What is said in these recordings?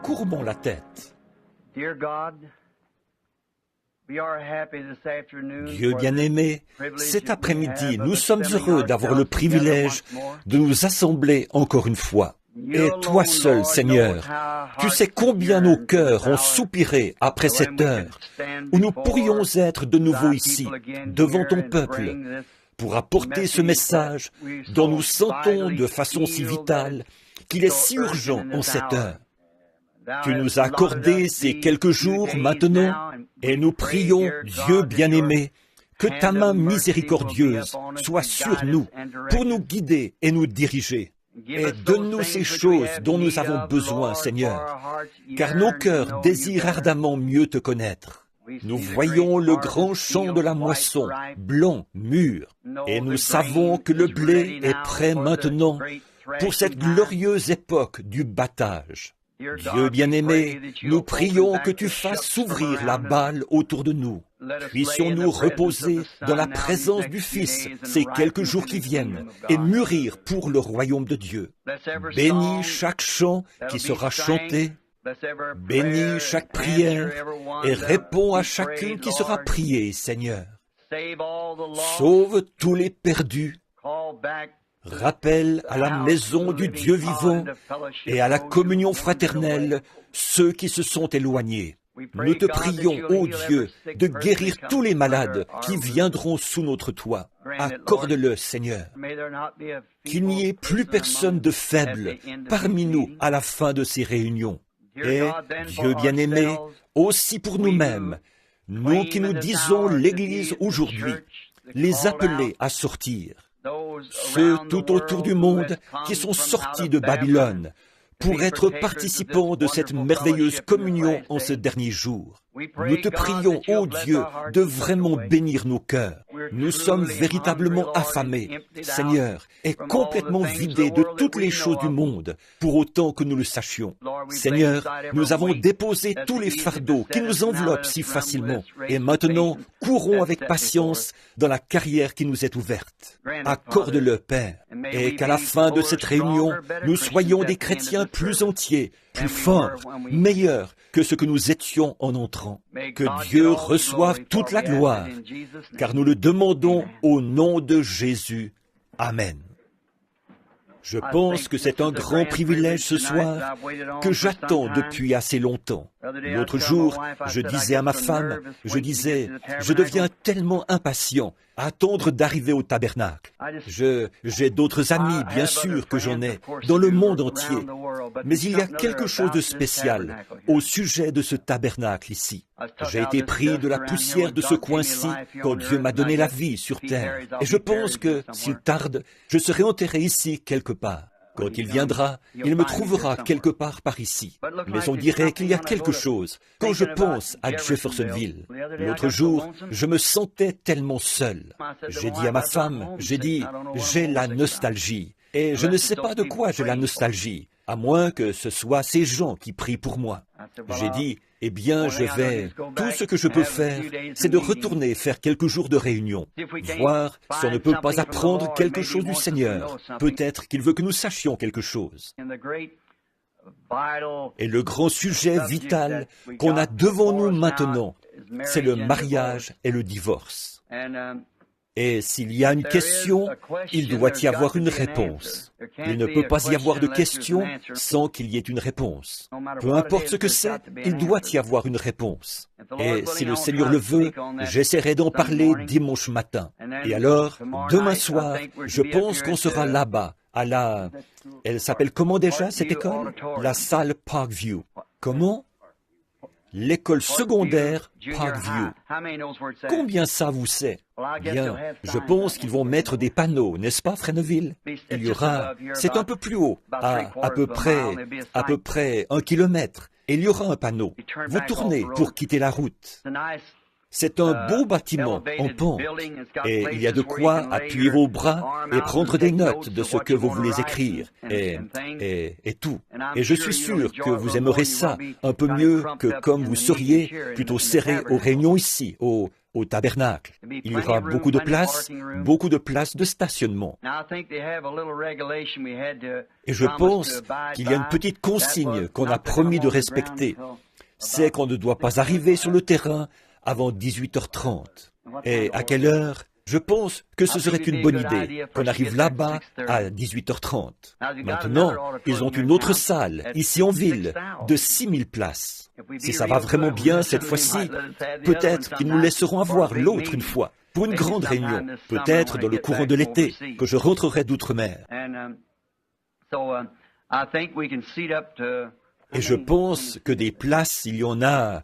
Courbons la tête. Dieu bien-aimé, cet après-midi, nous sommes heureux d'avoir le privilège de nous assembler encore une fois. Et toi seul, Seigneur, tu sais combien nos cœurs ont soupiré après cette heure où nous pourrions être de nouveau ici, devant ton peuple, pour apporter ce message dont nous sentons de façon si vitale qu'il est si urgent en cette heure. Tu nous as accordé ces quelques jours maintenant, et nous prions, Dieu bien-aimé, que ta main miséricordieuse soit sur nous, pour nous guider et nous diriger. Et donne-nous ces choses dont nous avons besoin, Seigneur, car nos cœurs désirent ardemment mieux te connaître. Nous voyons le grand champ de la moisson, blanc, mûr, et nous savons que le blé est prêt maintenant pour cette glorieuse époque du battage. Dieu bien-aimé, nous prions que tu fasses s'ouvrir la balle autour de nous. Puissions-nous reposer dans la présence du Fils ces quelques jours qui viennent et mûrir pour le royaume de Dieu. Bénis chaque chant qui sera chanté, bénis chaque prière et réponds à chacune qui sera priée, Seigneur. Sauve tous les perdus. Rappelle à la maison du Dieu vivant et à la communion fraternelle ceux qui se sont éloignés. Nous te prions, ô Dieu, de guérir tous les malades qui viendront sous notre toit. Accorde-le, Seigneur. Qu'il n'y ait plus personne de faible parmi nous à la fin de ces réunions. Et, Dieu bien-aimé, aussi pour nous-mêmes, nous qui nous disons l'Église aujourd'hui, les appeler à sortir. Ceux tout autour du monde qui sont sortis de Babylone pour être participants de cette merveilleuse communion en ce dernier jour. Nous te prions, ô Dieu, de vraiment bénir nos cœurs. Nous sommes véritablement affamés, Seigneur, et complètement vidés de toutes les choses du monde, pour autant que nous le sachions. Seigneur, nous avons déposé tous les fardeaux qui nous enveloppent si facilement, et maintenant, courons avec patience dans la carrière qui nous est ouverte. Accorde-le, Père, et qu'à la fin de cette réunion, nous soyons des chrétiens plus entiers, plus forts, meilleurs que ce que nous étions en entrant. Que Dieu reçoive toute la gloire, car nous le demandons au nom de Jésus. Amen. Je pense que c'est un grand privilège ce soir que j'attends depuis assez longtemps. L'autre jour, je disais à ma femme, je deviens tellement impatient à attendre d'arriver au tabernacle. J'ai d'autres amis, bien sûr que j'en ai, dans le monde entier. Mais il y a quelque chose de spécial au sujet de ce tabernacle ici. J'ai été pris de la poussière de ce coin-ci quand Dieu m'a donné la vie sur terre. Et je pense que, s'il tarde, je serai enterré ici quelque part. Quand il viendra, il me trouvera quelque part par ici. Mais on dirait qu'il y a quelque chose. Quand je pense à Jeffersonville, l'autre jour, je me sentais tellement seul. J'ai dit à ma femme, j'ai la nostalgie. Et je ne sais pas de quoi j'ai la nostalgie, à moins que ce soit ces gens qui prient pour moi. J'ai dit, eh bien, tout ce que je peux faire, c'est de retourner faire quelques jours de réunion, voir si on ne peut pas apprendre quelque chose du Seigneur. Peut-être qu'il veut que nous sachions quelque chose. Et le grand sujet vital qu'on a devant nous maintenant, c'est le mariage et le divorce. Et s'il y a une question, il doit y avoir une réponse. Il ne peut pas y avoir de question sans qu'il y ait une réponse. Peu importe ce que c'est, il doit y avoir une réponse. Et si le Seigneur le veut, j'essaierai d'en parler dimanche matin. Et alors, demain soir, je pense qu'on sera là-bas, elle s'appelle comment déjà cette école? La salle Parkview. Comment? L'école secondaire Parkview. Combien ça vous sait? Bien, je pense qu'ils vont mettre des panneaux, n'est-ce pas, Fresneville? Il y aura, c'est un peu plus haut, à peu près 1 kilomètre, et il y aura un panneau. Vous tournez pour quitter la route. C'est un beau bâtiment en pente, et il y a de quoi appuyer vos bras et prendre des notes de ce que vous voulez écrire, et tout. Et je suis sûr que vous aimerez ça un peu mieux que comme vous seriez plutôt serré aux réunions ici, au tabernacle. Il y aura beaucoup de places de stationnement. Et je pense qu'il y a une petite consigne qu'on a promis de respecter. C'est qu'on ne doit pas arriver sur le terrain avant 18h30. Et à quelle heure? Je pense que ce serait une bonne idée qu'on arrive là-bas à 18h30. Maintenant, ils ont une autre salle, ici en ville, de 6000 places. Si ça va vraiment bien cette fois-ci, peut-être qu'ils nous laisseront avoir l'autre une fois, pour une grande réunion, peut-être dans le courant de l'été, que je rentrerai d'outre-mer. Et je pense que des places, il y en a...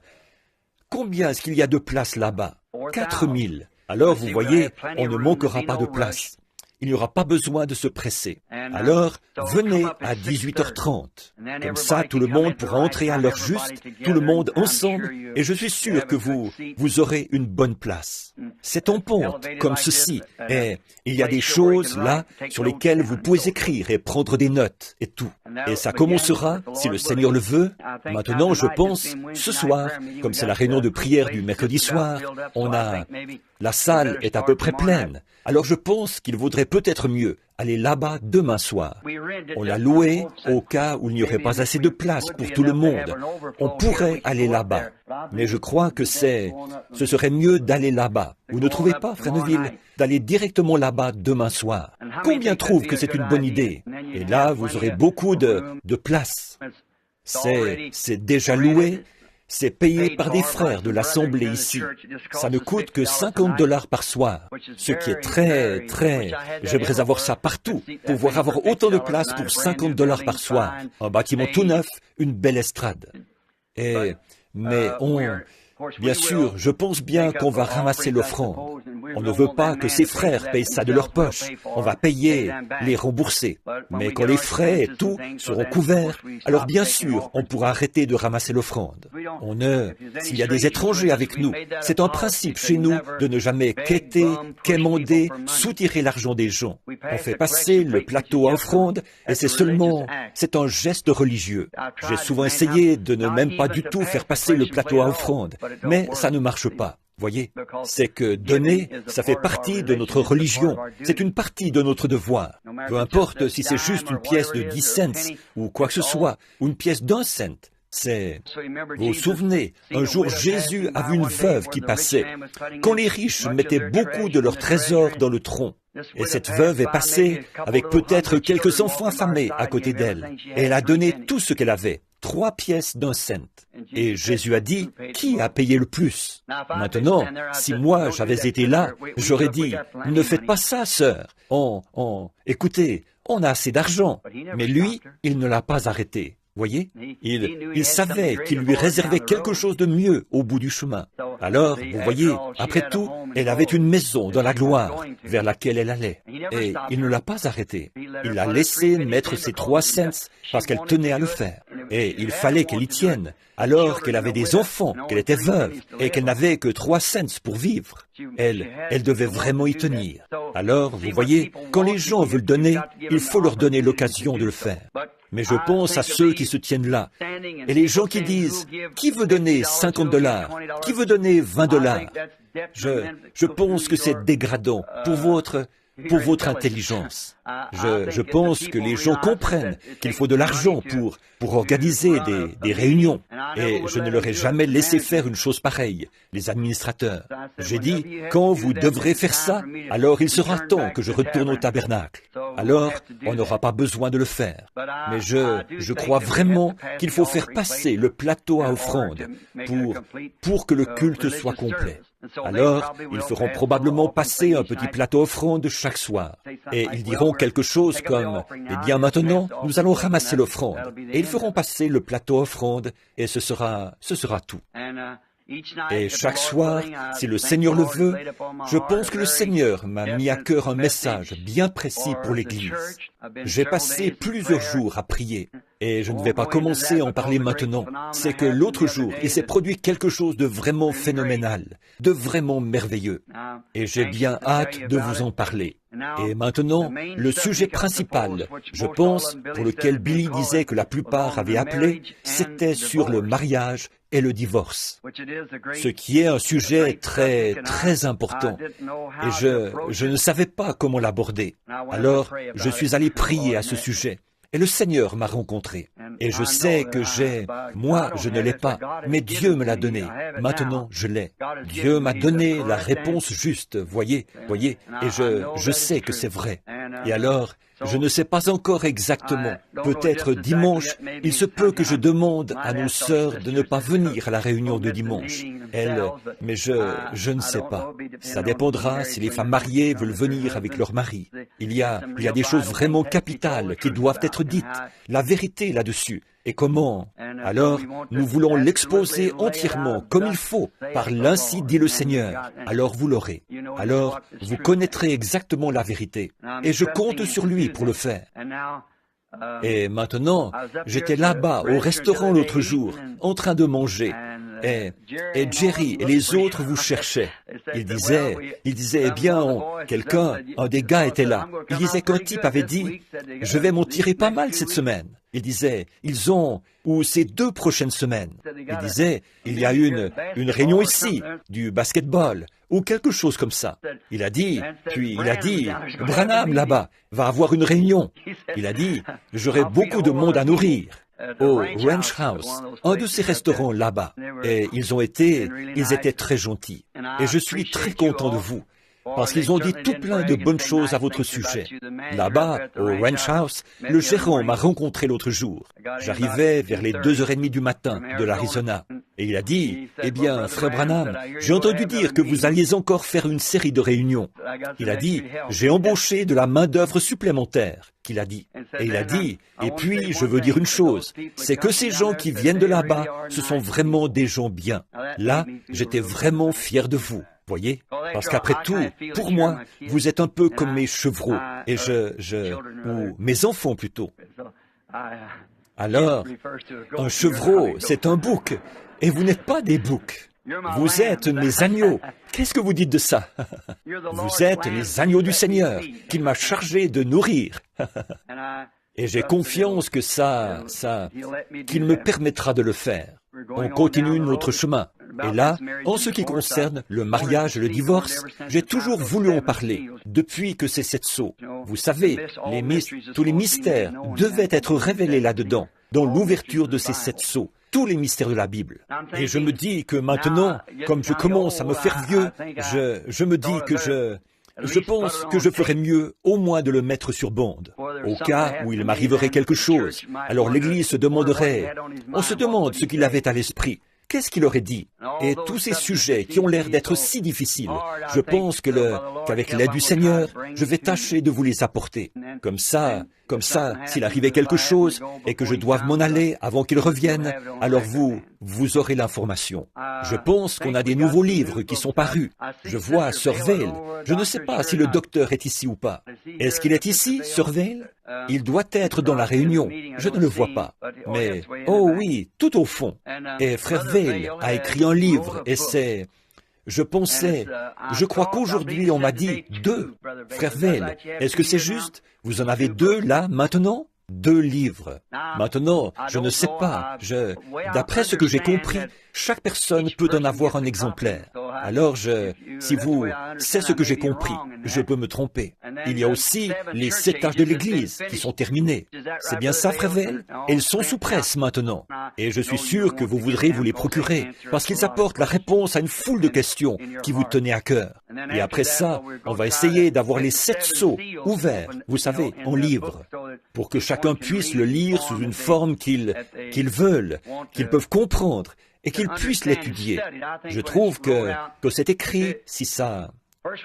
Combien est-ce qu'il y a de places là-bas? 4000. Alors, vous voyez, on ne manquera pas de place. Il n'y aura pas besoin de se presser. Alors, venez à 18h30. Comme ça, tout le monde pourra entrer à l'heure juste, tout le monde ensemble, et je suis sûr que vous aurez une bonne place. C'est en pente, comme ceci, et il y a des choses là sur lesquelles vous pouvez écrire et prendre des notes et tout. Et ça commencera, si le Seigneur le veut. Maintenant, je pense, ce soir, comme c'est la réunion de prière du mercredi soir, la salle est à peu près pleine. Alors je pense qu'il vaudrait peut-être mieux aller là-bas demain soir. On l'a loué au cas où il n'y aurait pas assez de place pour tout le monde. On pourrait aller là-bas. Mais je crois que ce serait mieux d'aller là-bas. Vous ne trouvez pas, Frère Neville, d'aller directement là-bas demain soir? Combien trouvent que c'est une bonne idée? Et là, vous aurez beaucoup de place. C'est déjà loué. C'est payé par des frères de l'Assemblée ici. Ça ne coûte que $50 par soir, ce qui est très... J'aimerais avoir ça partout, pouvoir avoir autant de place pour $50 par soir. Un bâtiment tout neuf, une belle estrade. Bien sûr, je pense bien qu'on va ramasser l'offrande. On ne veut pas que ces frères payent ça de leur poche. On va payer, les rembourser. Mais quand les frais et tout seront couverts, alors bien sûr, on pourra arrêter de ramasser l'offrande. S'il y a des étrangers avec nous, c'est un principe chez nous de ne jamais quêter, quémander, soutirer l'argent des gens. On fait passer le plateau à offrande et c'est un geste religieux. J'ai souvent essayé de ne même pas du tout faire passer le plateau à offrande. Mais ça ne marche pas, voyez. C'est que donner, ça fait partie de notre religion. C'est une partie de notre devoir. Peu importe si c'est juste une pièce de 10 cents ou quoi que ce soit, ou une pièce d'1 cent. Vous vous souvenez, un jour Jésus a vu une veuve qui passait, quand les riches mettaient beaucoup de leurs trésors dans le tronc. Et cette veuve est passée avec peut-être quelques enfants affamés à côté d'elle. Et elle a donné tout ce qu'elle avait, 3 pièces d'1 cent. Et Jésus a dit, qui a payé le plus? Maintenant, si moi j'avais été là, j'aurais dit, ne faites pas ça, sœur. Écoutez, on a assez d'argent. Mais lui, il ne l'a pas arrêté. Voyez, il savait qu'il lui réservait quelque chose de mieux au bout du chemin. Alors, vous voyez, après tout, elle avait une maison dans la gloire vers laquelle elle allait. Et il ne l'a pas arrêtée. Il l'a laissé mettre ses 3 cents parce qu'elle tenait à le faire. Et il fallait qu'elle y tienne, alors qu'elle avait des enfants, qu'elle était veuve, et qu'elle n'avait que 3 cents pour vivre. Elle devait vraiment y tenir. Alors, vous voyez, quand les gens veulent donner, il faut leur donner l'occasion de le faire. Mais je pense à ceux qui se tiennent là. Et les gens qui disent, qui veut donner $50? Qui veut donner $20? Je pense que c'est dégradant pour votre intelligence. Je pense que les gens comprennent qu'il faut de l'argent pour organiser des réunions. Et je ne leur ai jamais laissé faire une chose pareille, les administrateurs. J'ai dit, quand vous devrez faire ça, alors il sera temps que je retourne au tabernacle. Alors, on n'aura pas besoin de le faire. Mais je crois vraiment qu'il faut faire passer le plateau à offrande pour que le culte soit complet. Alors, ils feront probablement passer un petit plateau offrande chaque soir. Et ils diront quelque chose comme, eh bien maintenant, nous allons ramasser l'offrande. Et ils feront passer le plateau offrande et ce sera tout. Et chaque soir, si le Seigneur le veut, je pense que le Seigneur m'a mis à cœur un message bien précis pour l'Église. J'ai passé plusieurs jours à prier. Et je ne vais pas commencer à en parler maintenant. C'est que l'autre jour, il s'est produit quelque chose de vraiment phénoménal, de vraiment merveilleux. Et j'ai bien hâte de vous en parler. Et maintenant, le sujet principal, je pense, pour lequel Billy disait que la plupart avaient appelé, c'était sur le mariage et le divorce. Ce qui est un sujet très, très important. Et je ne savais pas comment l'aborder. Alors, je suis allé prier à ce sujet. Et le Seigneur m'a rencontré. Et je sais que moi, je ne l'ai pas, mais Dieu me l'a donné. Maintenant, je l'ai. Dieu m'a donné la réponse juste, voyez, et je sais que c'est vrai. Et alors, je ne sais pas encore exactement. Peut-être dimanche, il se peut que je demande à nos sœurs de ne pas venir à la réunion de dimanche. Mais je ne sais pas. Ça dépendra si les femmes mariées veulent venir avec leur mari. Il y a des choses vraiment capitales qui doivent être dites. La vérité là-dessus. Et comment? Alors, nous voulons l'exposer entièrement, comme il faut, par l'Ainsi dit le Seigneur. Alors vous l'aurez. Alors, vous connaîtrez exactement la vérité. Et je compte sur lui pour le faire. Et maintenant, j'étais là-bas au restaurant l'autre jour, en train de manger. Et Jerry et les autres vous cherchaient. Il disait, eh bien, un des gars était là. Il disait qu'un type avait dit, je vais m'en tirer pas mal cette semaine. Il disait, ou ces 2 prochaines semaines. Il disait, il y a une réunion ici, du basketball, ou quelque chose comme ça. Il a dit, Branham là-bas va avoir une réunion. Il a dit, j'aurai beaucoup de monde à nourrir. Au Ranch House, un de ces restaurants là-bas. Et ils étaient très gentils. Et je suis très content de vous. Parce qu'ils ont dit tout plein de bonnes choses à votre sujet. Là-bas, au Ranch House, le gérant m'a rencontré l'autre jour. J'arrivais vers les 2h30 du matin de l'Arizona. Et il a dit, eh bien, frère Branham, j'ai entendu dire que vous alliez encore faire une série de réunions. Il a dit, j'ai embauché de la main-d'œuvre supplémentaire, qu'il a dit. Et il a dit, et puis, je veux dire une chose, c'est que ces gens qui viennent de là-bas, ce sont vraiment des gens bien. Là, j'étais vraiment fier de vous. Voyez? Parce qu'après tout, pour moi, vous êtes un peu comme mes chevreaux, et ou mes enfants plutôt. Alors, un chevreau, c'est un bouc, et vous n'êtes pas des boucs. Vous êtes mes agneaux. Qu'est-ce que vous dites de ça? Vous êtes les agneaux du Seigneur, qu'il m'a chargé de nourrir. Et j'ai confiance que qu'il me permettra de le faire. On continue notre chemin. Et là, en ce qui concerne le mariage et le divorce, j'ai toujours voulu en parler, depuis que c'est cette sceau. Vous savez, tous les mystères devaient être révélés là-dedans, dans l'ouverture de ces 7 sceaux, tous les mystères de la Bible. Et je me dis que maintenant, comme je commence à me faire vieux, je me dis que je pense que je ferais mieux au moins de le mettre sur bande. Au cas où il m'arriverait quelque chose, alors l'Église se demanderait, on se demande ce qu'il avait à l'esprit. Qu'est-ce qu'il aurait dit? Et tous ces sujets qui ont l'air d'être si difficiles, je pense qu'avec l'aide du Seigneur, je vais tâcher de vous les apporter. Comme ça, s'il arrivait quelque chose et que je doive m'en aller avant qu'il revienne, alors vous aurez l'information. Je pense qu'on a des nouveaux livres qui sont parus. Je vois Sir Vail. Je ne sais pas si le docteur est ici ou pas. Est-ce qu'il est ici, Sir Vail? Il doit être dans la réunion. Je ne le vois pas. Mais, oh oui, tout au fond. Et frère Vail a écrit un livre et je crois qu'aujourd'hui on m'a dit 2. Frère Vail, est-ce que c'est juste? Vous en avez 2 là, maintenant? 2 livres. Maintenant, je ne sais pas. D'après ce que j'ai compris, chaque personne peut en avoir un exemplaire. Alors c'est ce que j'ai compris. Je peux me tromper. Il y a aussi les 7 tâches de l'Église qui sont terminées. C'est bien ça, frère Vail? Elles sont sous presse maintenant. Et je suis sûr que vous voudrez vous les procurer, parce qu'ils apportent la réponse à une foule de questions qui vous tenaient à cœur. Et après ça, on va essayer d'avoir les 7 sceaux ouverts, vous savez, en livre, pour que chacun puisse le lire sous une forme qu'ils veulent, qu'ils peuvent comprendre, et qu'ils puissent l'étudier. Je trouve que c'est écrit, si ça...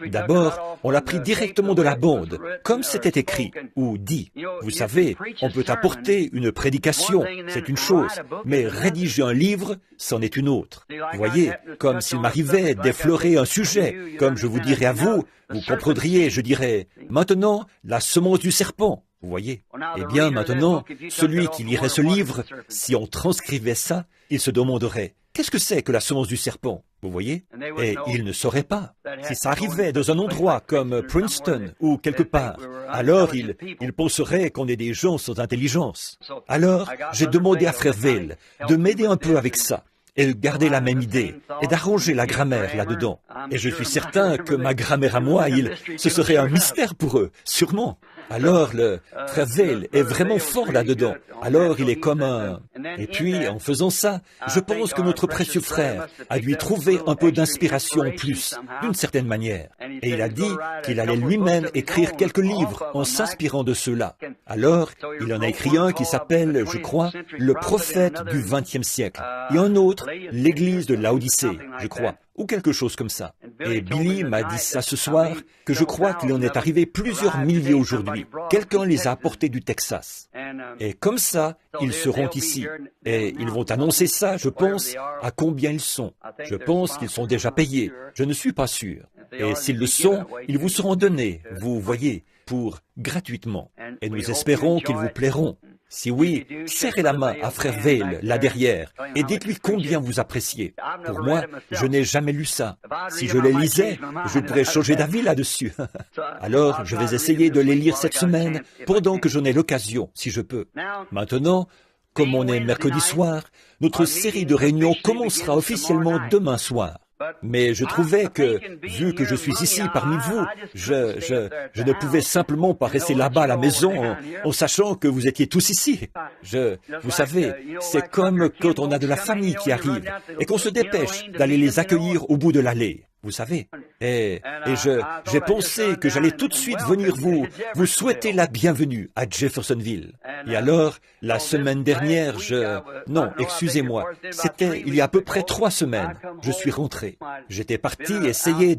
D'abord, on l'a pris directement de la bande, comme c'était écrit, ou dit. Vous savez, on peut apporter une prédication, c'est une chose, mais rédiger un livre, c'en est une autre. Vous voyez, comme s'il m'arrivait d'effleurer un sujet, comme je vous dirais à vous, vous comprendriez, je dirais, maintenant, la semence du serpent. Vous voyez? Eh bien, maintenant, celui qui lirait ce livre, si on transcrivait ça, il se demanderait, qu'est-ce que c'est que la semence du serpent? Vous voyez? Et il ne saurait pas. Si ça arrivait dans un endroit comme Princeton ou quelque part, alors ils penseraient qu'on est des gens sans intelligence. Alors, j'ai demandé à Frère Vail de m'aider un peu avec ça, et de garder la même idée, et d'arranger la grammaire là-dedans. Et je suis certain que ma grammaire à moi, ce serait un mystère pour eux, sûrement. Alors, le Frère Vail est vraiment fort là-dedans. Alors, il est comme un... Et puis, en faisant ça, je pense que notre précieux frère a dû y trouver un peu d'inspiration en plus, d'une certaine manière. Et il a dit qu'il allait lui-même écrire quelques livres en s'inspirant de ceux-là. Alors, il en a écrit un qui s'appelle, je crois, Le prophète du XXe siècle. Et un autre, L'Église de Laodicée, je crois, ou quelque chose comme ça. Et Billy m'a dit ça ce soir, que je crois qu'il en est arrivé plusieurs milliers aujourd'hui. Quelqu'un les a apportés du Texas. Et comme ça, ils seront ici. Et ils vont annoncer ça, je pense, à combien ils sont. Je pense qu'ils sont déjà payés. Je ne suis pas sûr. Et s'ils le sont, ils vous seront donnés, vous voyez, pour gratuitement. Et nous espérons qu'ils vous plairont. Si oui, serrez la main à Frère Vail, là derrière, et dites-lui combien vous appréciez. Pour moi, je n'ai jamais lu ça. Si je les lisais, je pourrais changer d'avis là-dessus. Alors, je vais essayer de les lire cette semaine, pendant que j'en ai l'occasion, si je peux. Maintenant, comme on est mercredi soir, notre série de réunions commencera officiellement demain soir. Mais je trouvais que, vu que je suis ici parmi vous, je ne pouvais simplement pas rester là-bas à la maison en sachant que vous étiez tous ici. Vous savez, c'est comme quand on a de la famille qui arrive et qu'on se dépêche d'aller les accueillir au bout de l'allée. Vous savez, et j'ai pensé que j'allais tout de suite venir vous souhaiter la bienvenue à Jeffersonville. Et alors, la semaine dernière, non, excusez-moi, c'était il y a à peu près 3 semaines, je suis rentré. J'étais parti essayer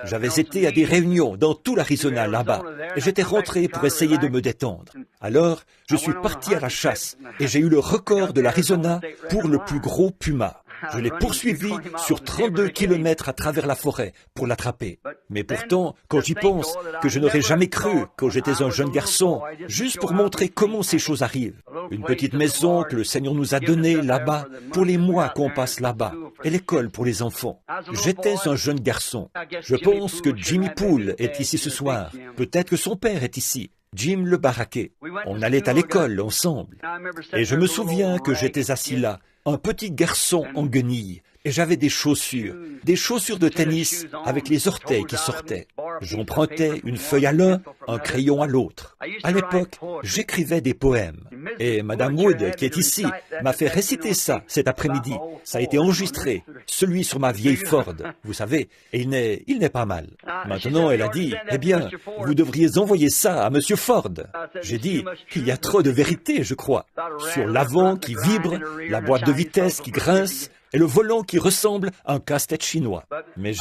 j'avais été à des réunions dans tout l'Arizona là-bas, et j'étais rentré pour essayer de me détendre. Alors, je suis parti à la chasse, et j'ai eu le record de l'Arizona pour le plus gros puma. Je l'ai poursuivi sur 32 kilomètres à travers la forêt pour l'attraper. Mais pourtant, quand j'y pense, que je n'aurais jamais cru quand j'étais un jeune garçon, juste pour montrer comment ces choses arrivent. Une petite maison que le Seigneur nous a donnée là-bas pour les mois qu'on passe là-bas, et l'école pour les enfants. J'étais un jeune garçon. Je pense que Jimmy Poole est ici ce soir. Peut-être que son père est ici. Jim le baraquet. On allait à l'école ensemble. Et je me souviens que j'étais assis là, un petit garçon en guenilles, et j'avais des chaussures de tennis avec les orteils qui sortaient. J'empruntais une feuille à l'un, un crayon à l'autre. À l'époque, j'écrivais des poèmes. Et Madame Wood, qui est ici, m'a fait réciter ça cet après-midi. Ça a été enregistré, celui sur ma vieille Ford, vous savez, et il n'est pas mal. Maintenant, elle a dit, eh bien, vous devriez envoyer ça à Monsieur Ford. J'ai dit, il y a trop de vérité, je crois, sur l'avant qui vibre, la boîte de vitesse qui grince, et le volant qui ressemble à un casse-tête chinois. Mais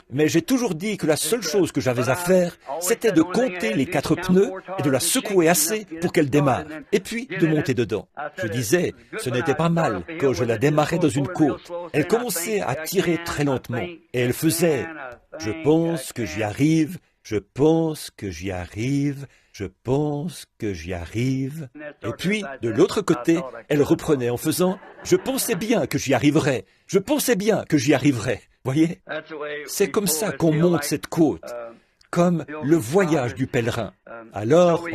mais j'ai toujours dit que la seule chose que j'avais à faire, c'était de compter les 4 pneus et de la secouer assez pour qu'elle démarre, et puis de monter dedans. Je disais, ce n'était pas mal quand je la démarrais dans une côte. Elle commençait à tirer très lentement, et elle faisait « Je pense que j'y arrive, je pense que j'y arrive, je pense que j'y arrive. » Et puis, de l'autre côté, elle reprenait en faisant « Je pensais bien que j'y arriverais, je pensais bien que j'y arriverais. » Voyez, c'est comme ça qu'on monte cette côte, comme le voyage du pèlerin. Alors,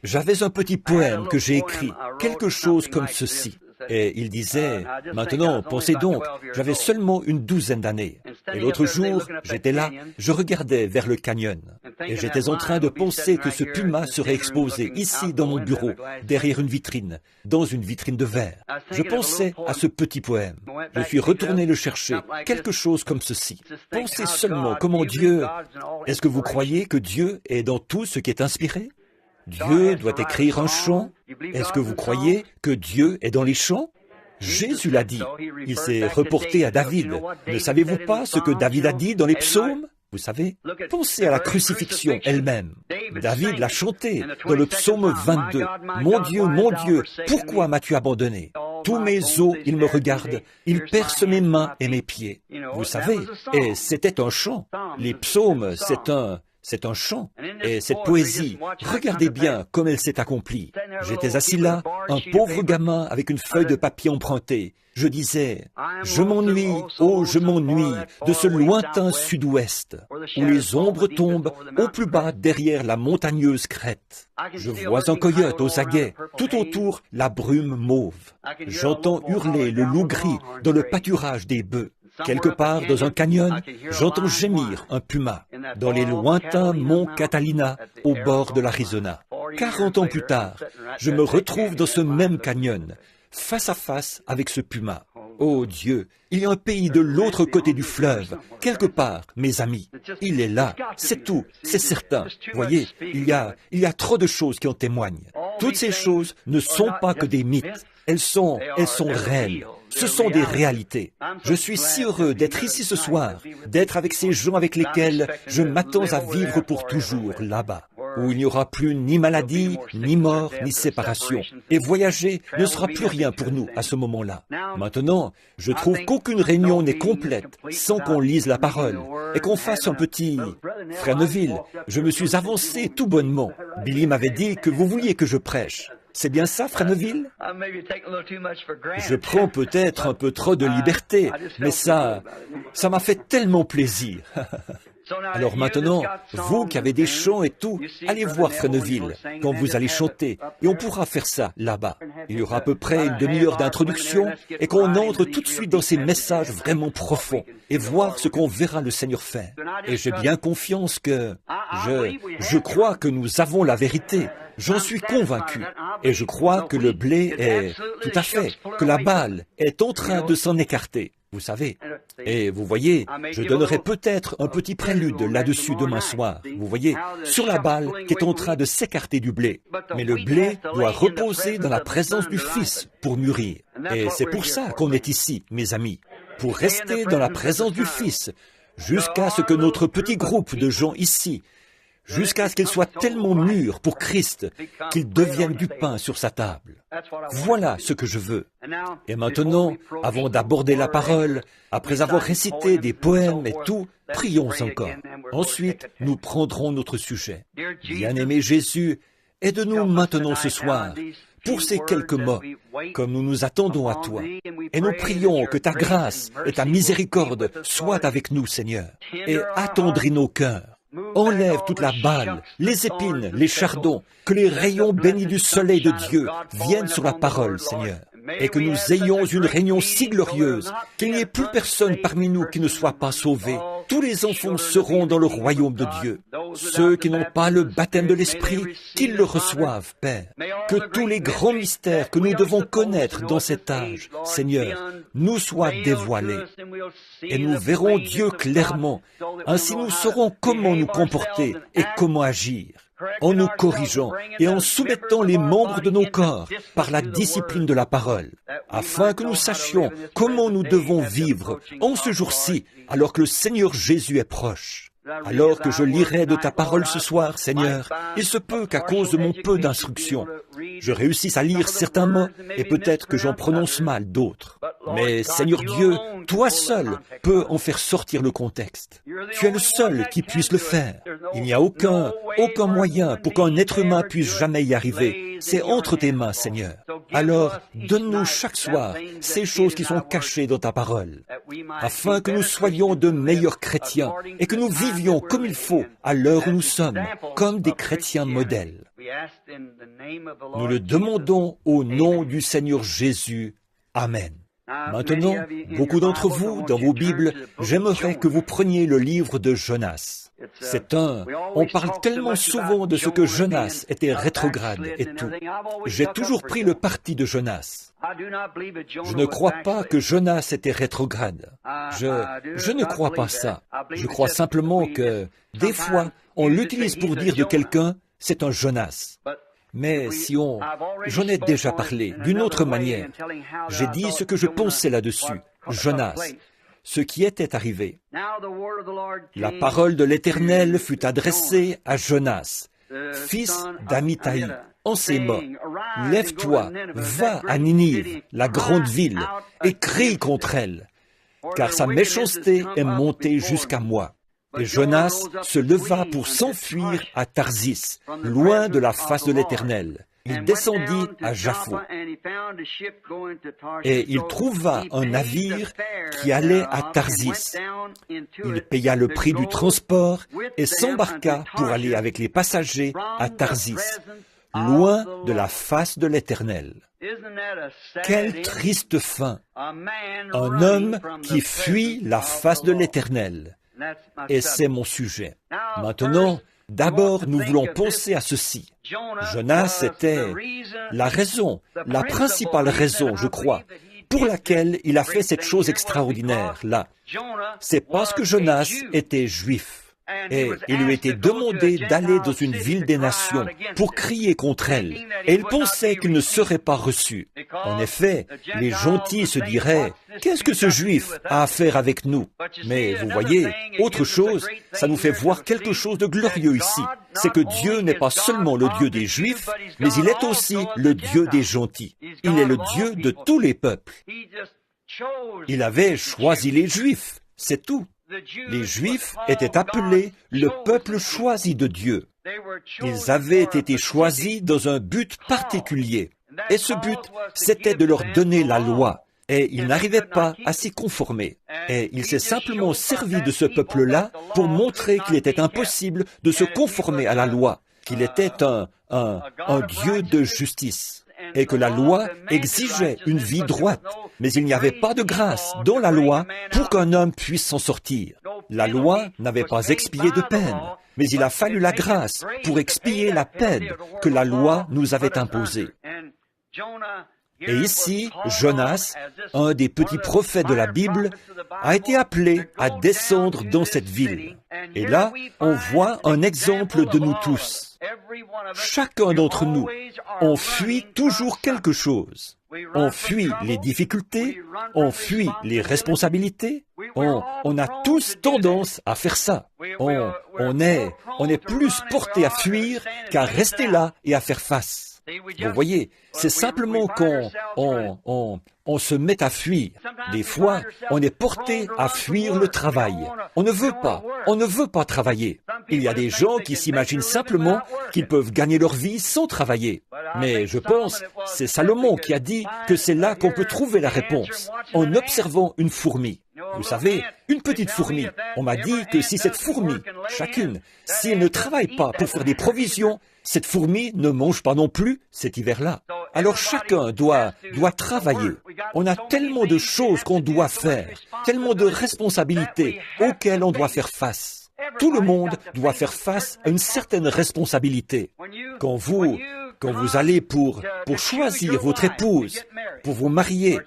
j'avais un petit poème que j'ai écrit, quelque chose comme ceci. Et il disait, maintenant, pensez donc, j'avais seulement une 12aine d'années. Et l'autre jour, j'étais là, je regardais vers le canyon. Et j'étais en train de penser que ce puma serait exposé ici dans mon bureau, derrière une vitrine, dans une vitrine de verre. Je pensais à ce petit poème. Je suis retourné le chercher, quelque chose comme ceci. Pensez seulement comment Dieu... Est-ce que vous croyez que Dieu est dans tout ce qui est inspiré? Dieu doit écrire un chant. Est-ce que vous croyez que Dieu est dans les chants? Jésus l'a dit. Il s'est reporté à David. Ne savez-vous pas ce que David a dit dans les psaumes? Vous savez, pensez à la crucifixion elle-même. David l'a chanté dans le psaume 22. « Mon Dieu, pourquoi m'as-tu abandonné? Tous mes os, ils me regardent, ils percent mes mains et mes pieds. » Vous savez, et c'était un chant. Les psaumes, C'est un chant. Et cette poésie, regardez bien comme elle s'est accomplie. J'étais assis là, un pauvre gamin avec une feuille de papier empruntée. Je disais, je m'ennuie, oh je m'ennuie de ce lointain sud-ouest, où les ombres tombent au plus bas derrière la montagneuse crête. Je vois un coyote aux aguets, tout autour la brume mauve. J'entends hurler le loup gris dans le pâturage des bœufs. Quelque part dans un canyon, j'entends gémir un puma dans les lointains monts Catalina au bord de l'Arizona. 40 ans plus tard, je me retrouve dans ce même canyon, face à face avec ce puma. Oh Dieu, il y a un pays de l'autre côté du fleuve, quelque part, mes amis. Il est là, c'est tout, c'est certain. Voyez, il y a trop de choses qui en témoignent. Toutes ces choses ne sont pas que des mythes. Elles sont réelles. Ce sont des réalités. Je suis si heureux d'être ici ce soir, d'être avec ces gens avec lesquels je m'attends à vivre pour toujours là-bas, où il n'y aura plus ni maladie, ni mort, ni séparation. Et voyager ne sera plus rien pour nous à ce moment-là. Maintenant, je trouve qu'aucune réunion n'est complète sans qu'on lise la parole et qu'on fasse un petit... Frère Neville, je me suis avancé tout bonnement. Billy m'avait dit que vous vouliez que je prêche. C'est bien ça, Frère Neville? Je prends peut-être un peu trop de liberté, mais ça m'a fait tellement plaisir. Alors maintenant, vous qui avez des chants et tout, allez voir Frère Neville quand vous allez chanter, et on pourra faire ça là-bas. Il y aura à peu près une demi-heure d'introduction, et qu'on entre tout de suite dans ces messages vraiment profonds, et voir ce qu'on verra le Seigneur faire. Et j'ai bien confiance que... Je crois que nous avons la vérité. J'en suis convaincu. Et je crois que le blé est... Tout à fait, que la balle est en train de s'en écarter. Vous savez. Et vous voyez, je donnerai peut-être un petit prélude là-dessus demain soir. Vous voyez, sur la balle qui est en train de s'écarter du blé. Mais le blé doit reposer dans la présence du Fils pour mûrir. Et c'est pour ça qu'on est ici, mes amis. Pour rester dans la présence du Fils, jusqu'à ce que notre petit groupe de gens ici, jusqu'à ce qu'il soit tellement mûr pour Christ qu'il devienne du pain sur sa table. Voilà ce que je veux. Et maintenant, avant d'aborder la parole, après avoir récité des poèmes et tout, prions encore. Ensuite, nous prendrons notre sujet. Bien-aimé Jésus, aide-nous maintenant ce soir pour ces quelques mots, comme nous nous attendons à toi. Et nous prions que ta grâce et ta miséricorde soient avec nous, Seigneur, et attendris nos cœurs. Enlève toute la balle, les épines, les chardons, que les rayons bénis du soleil de Dieu viennent sur la parole, Seigneur, et que nous ayons une réunion si glorieuse qu'il n'y ait plus personne parmi nous qui ne soit pas sauvé. Tous les enfants seront dans le royaume de Dieu. Ceux qui n'ont pas le baptême de l'Esprit, qu'ils le reçoivent, Père. Que tous les grands mystères que nous devons connaître dans cet âge, Seigneur, nous soient dévoilés. Et nous verrons Dieu clairement. Ainsi nous saurons comment nous comporter et comment agir, en nous corrigeant et en soumettant les membres de nos corps par la discipline de la parole, afin que nous sachions comment nous devons vivre en ce jour-ci, alors que le Seigneur Jésus est proche. Alors que je lirai de ta parole ce soir, Seigneur, il se peut qu'à cause de mon peu d'instruction, je réussisse à lire certains mots et peut-être que j'en prononce mal d'autres. Mais Seigneur Dieu, toi seul peux en faire sortir le contexte. Tu es le seul qui puisse le faire. Il n'y a aucun moyen pour qu'un être humain puisse jamais y arriver. C'est entre tes mains, Seigneur. Alors, donne-nous chaque soir ces choses qui sont cachées dans ta parole, afin que nous soyons de meilleurs chrétiens et que nous vivions comme il faut à l'heure où nous sommes, comme des chrétiens modèles. Nous le demandons au nom du Seigneur Jésus. Amen. Maintenant, beaucoup d'entre vous, dans vos Bibles, j'aimerais que vous preniez le livre de Jonas. On parle tellement souvent de ce que Jonas était rétrograde et tout. J'ai toujours pris le parti de Jonas. Je ne crois pas que Jonas était rétrograde. Je ne crois pas ça. Je crois simplement que, des fois, on l'utilise pour dire de quelqu'un, c'est un Jonas. Mais j'en ai déjà parlé d'une autre manière. J'ai dit ce que je pensais là-dessus. Jonas, ce qui était arrivé. La parole de l'Éternel fut adressée à Jonas, fils d'Amittai, en ces mots. Lève-toi, va à Ninive, la grande ville, et crie contre elle, car sa méchanceté est montée jusqu'à moi. Et Jonas se leva pour s'enfuir à Tarsis, loin de la face de l'Éternel. Il descendit à Jaffo. Et il trouva un navire qui allait à Tarsis. Il paya le prix du transport et s'embarqua pour aller avec les passagers à Tarsis, loin de la face de l'Éternel. Quelle triste fin! Un homme qui fuit la face de l'Éternel. Et c'est mon sujet. Maintenant, d'abord, nous voulons penser à ceci. Jonas était la raison, la principale raison, je crois, pour laquelle il a fait cette chose extraordinaire-là. C'est parce que Jonas était juif. Et il lui était demandé d'aller dans une ville des nations pour crier contre elle. Et il pensait qu'il ne serait pas reçu. En effet, les gentils se diraient, « Qu'est-ce que ce juif a à faire avec nous ?» Mais vous voyez, autre chose, ça nous fait voir quelque chose de glorieux ici. C'est que Dieu n'est pas seulement le Dieu des Juifs, mais il est aussi le Dieu des gentils. Il est le Dieu de tous les peuples. Il avait choisi les Juifs, c'est tout. Les Juifs étaient appelés le peuple choisi de Dieu. Ils avaient été choisis dans un but particulier. Et ce but, c'était de leur donner la loi. Et il n'arrivait pas à s'y conformer. Et il s'est simplement servi de ce peuple-là pour montrer qu'il était impossible de se conformer à la loi, qu'il était un Dieu de justice. Et que la loi exigeait une vie droite, mais il n'y avait pas de grâce dans la loi pour qu'un homme puisse s'en sortir. La loi n'avait pas expié de peine, mais il a fallu la grâce pour expier la peine que la loi nous avait imposée. Et ici, Jonas, un des petits prophètes de la Bible, a été appelé à descendre dans cette ville. Et là, on voit un exemple de nous tous. Chacun d'entre nous, on fuit toujours quelque chose. On fuit les difficultés, on fuit les responsabilités. On a tous tendance à faire ça. On est plus porté à fuir qu'à rester là et à faire face. Vous voyez, c'est simplement qu'on se met à fuir. Des fois, on est porté à fuir le travail. On ne veut pas travailler. Il y a des gens qui s'imaginent simplement qu'ils peuvent gagner leur vie sans travailler. Mais je pense, c'est Salomon qui a dit que c'est là qu'on peut trouver la réponse, en observant une fourmi. Vous savez, une petite fourmi. On m'a dit que si cette fourmi, chacune, si elle ne travaille pas pour faire des provisions, cette fourmi ne mange pas non plus cet hiver-là. Alors chacun doit travailler. On a tellement de choses qu'on doit faire, tellement de responsabilités auxquelles on doit faire face. Tout le monde doit faire face à une certaine responsabilité. Quand vous allez pour choisir votre épouse, pour vous marier,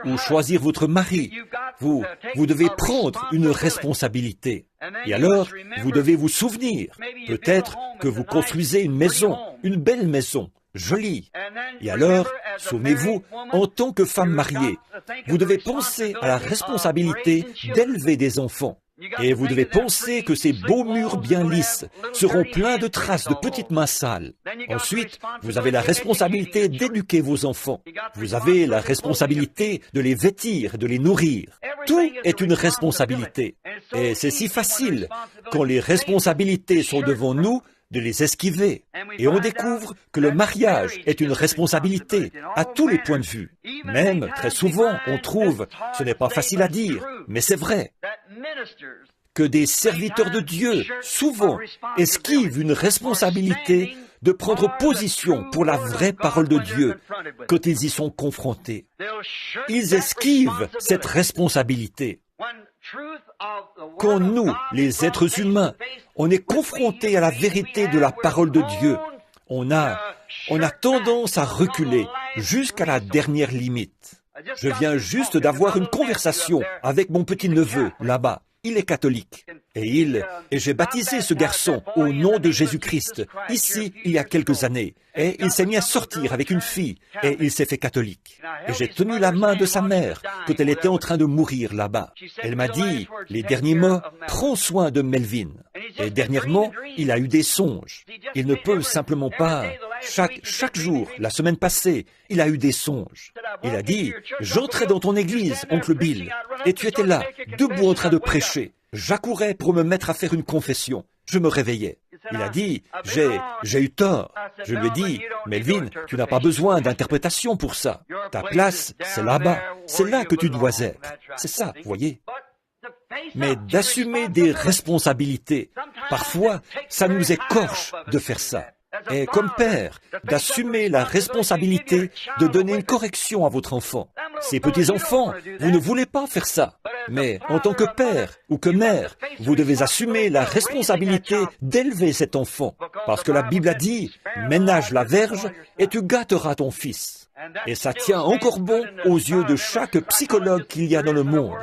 ou choisir votre mari, vous devez prendre une responsabilité. Et alors, vous devez vous souvenir, peut-être que vous construisez une maison, une belle maison, jolie. Et alors, souvenez-vous, en tant que femme mariée, vous devez penser à la responsabilité d'élever des enfants. Et vous devez penser que ces beaux murs bien lisses seront pleins de traces de petites mains sales. Ensuite, vous avez la responsabilité d'éduquer vos enfants. Vous avez la responsabilité de les vêtir, de les nourrir. Tout est une responsabilité. Et c'est si facile, quand les responsabilités sont devant nous, de les esquiver. Et on découvre que le mariage est une responsabilité à tous les points de vue. Même, très souvent, on trouve, ce n'est pas facile à dire, mais c'est vrai, que des serviteurs de Dieu, souvent, esquivent une responsabilité de prendre position pour la vraie parole de Dieu quand ils y sont confrontés. Ils esquivent cette responsabilité. Quand nous, les êtres humains, on est confrontés à la vérité de la parole de Dieu, on a tendance à reculer jusqu'à la dernière limite. Je viens juste d'avoir une conversation avec mon petit-neveu là-bas. Il est catholique. Et j'ai baptisé ce garçon au nom de Jésus-Christ, ici, il y a quelques années. Et il s'est mis à sortir avec une fille, et il s'est fait catholique. Et j'ai tenu la main de sa mère quand elle était en train de mourir là-bas. Elle m'a dit, les derniers mots, prends soin de Melvin. Et dernièrement, il a eu des songes. Il ne peut simplement pas, chaque jour, la semaine passée, il a eu des songes. Il a dit, j'entrais dans ton église, oncle Bill, et tu étais là, debout en train de prêcher. J'accourais pour me mettre à faire une confession. Je me réveillais. Il a dit, j'ai eu tort. Je lui ai dit, Melvin, tu n'as pas besoin d'interprétation pour ça. Ta place, c'est là-bas. C'est là que tu dois être. C'est ça, vous voyez. Mais d'assumer des responsabilités, parfois, ça nous écorche de faire ça. Et comme père, d'assumer la responsabilité de donner une correction à votre enfant. Ces petits-enfants, vous ne voulez pas faire ça. Mais en tant que père ou que mère, vous devez assumer la responsabilité d'élever cet enfant. Parce que la Bible a dit, ménage la verge et tu gâteras ton fils. Et ça tient encore bon aux yeux de chaque psychologue qu'il y a dans le monde.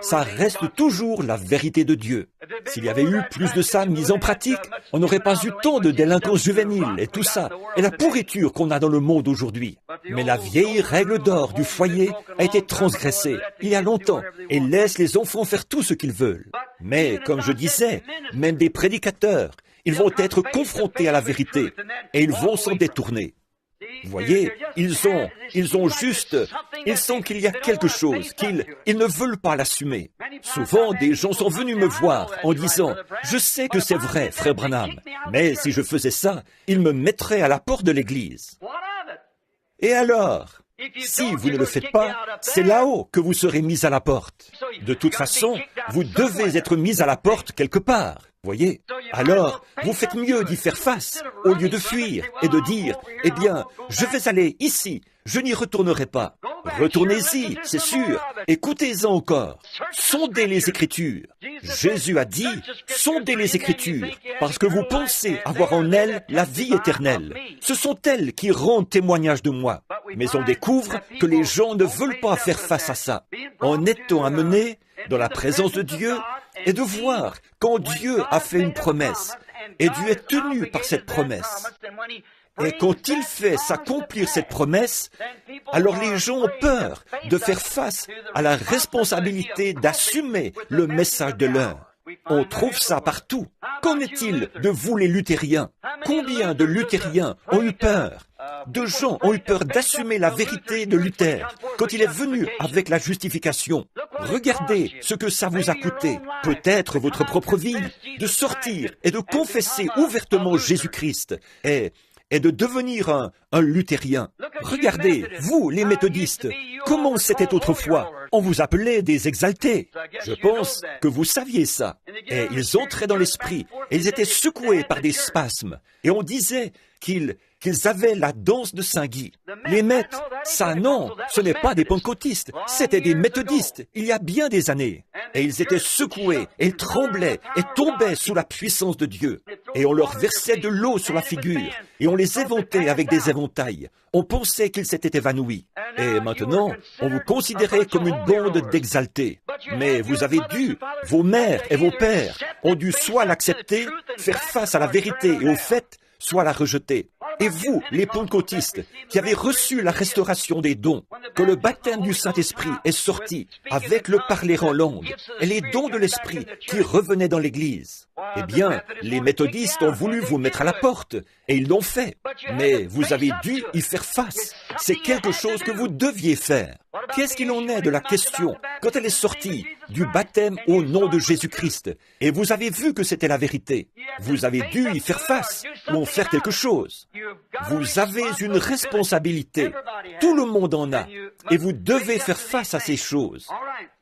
Ça reste toujours la vérité de Dieu. S'il y avait eu plus de ça mis en pratique, on n'aurait pas eu tant de délinquance juvénile et tout ça, et la pourriture qu'on a dans le monde aujourd'hui. Mais la vieille règle d'or du foyer a été transgressée il y a longtemps et laisse les enfants faire tout ce qu'ils veulent. Mais, comme je disais, même des prédicateurs, ils vont être confrontés à la vérité et ils vont s'en détourner. Vous voyez, ils sentent qu'il y a quelque chose, qu'ils ne veulent pas l'assumer. Souvent, des gens sont venus me voir en disant, « Je sais que c'est vrai, frère Branham, mais si je faisais ça, ils me mettraient à la porte de l'église. » Et alors, si vous ne le faites pas, c'est là-haut que vous serez mis à la porte. De toute façon, vous devez être mis à la porte quelque part. Voyez? Alors, vous faites mieux d'y faire face, au lieu de fuir et de dire, « Eh bien, je vais aller ici, je n'y retournerai pas. » Retournez-y, c'est sûr, écoutez-en encore. Sondez les Écritures. Jésus a dit, sondez les Écritures, parce que vous pensez avoir en elles la vie éternelle. Ce sont elles qui rendent témoignage de moi. Mais on découvre que les gens ne veulent pas faire face à ça. En étant amenés dans la présence de Dieu, et de voir quand Dieu a fait une promesse, et Dieu est tenu par cette promesse. Et quand il fait s'accomplir cette promesse, alors les gens ont peur de faire face à la responsabilité d'assumer le message de l'heure. On trouve ça partout. Qu'en est-il de vous les luthériens? Combien de luthériens ont eu peur? De gens ont eu peur d'assumer la vérité de Luther quand il est venu avec la justification. Regardez ce que ça vous a coûté, peut-être votre propre vie, de sortir et de confesser ouvertement Jésus-Christ et de devenir un luthérien. Regardez, vous, les méthodistes, comment c'était autrefois. On vous appelait des exaltés. Je pense que vous saviez ça. Et ils entraient dans l'esprit, et ils étaient secoués par des spasmes. Et on disait qu'ils avaient la danse de Saint-Guy. Les maîtres, ça non, ce n'est pas des pentecôtistes, c'était des méthodistes, il y a bien des années. Et ils étaient secoués, et ils tremblaient, et tombaient sous la puissance de Dieu. Et on leur versait de l'eau sur la figure, et on les éventait avec des éventails. On pensait qu'ils s'étaient évanouis. Et maintenant, on vous considérait comme une bande d'exaltés. Mais vous avez dû, vos mères et vos pères ont dû soit l'accepter, faire face à la vérité et au fait, soit la rejeter. Et vous, les pentecôtistes, qui avez reçu la restauration des dons, que le baptême du Saint-Esprit est sorti avec le parler en langue et les dons de l'Esprit qui revenaient dans l'Église, eh bien, les méthodistes ont voulu vous mettre à la porte, et ils l'ont fait. Mais vous avez dû y faire face. C'est quelque chose que vous deviez faire. Qu'est-ce qu'il en est de la question quand elle est sortie du baptême au nom de Jésus-Christ, et vous avez vu que c'était la vérité? Vous avez dû y faire face, ou en faire quelque chose. Vous avez une responsabilité. Tout le monde en a, et vous devez faire face à ces choses.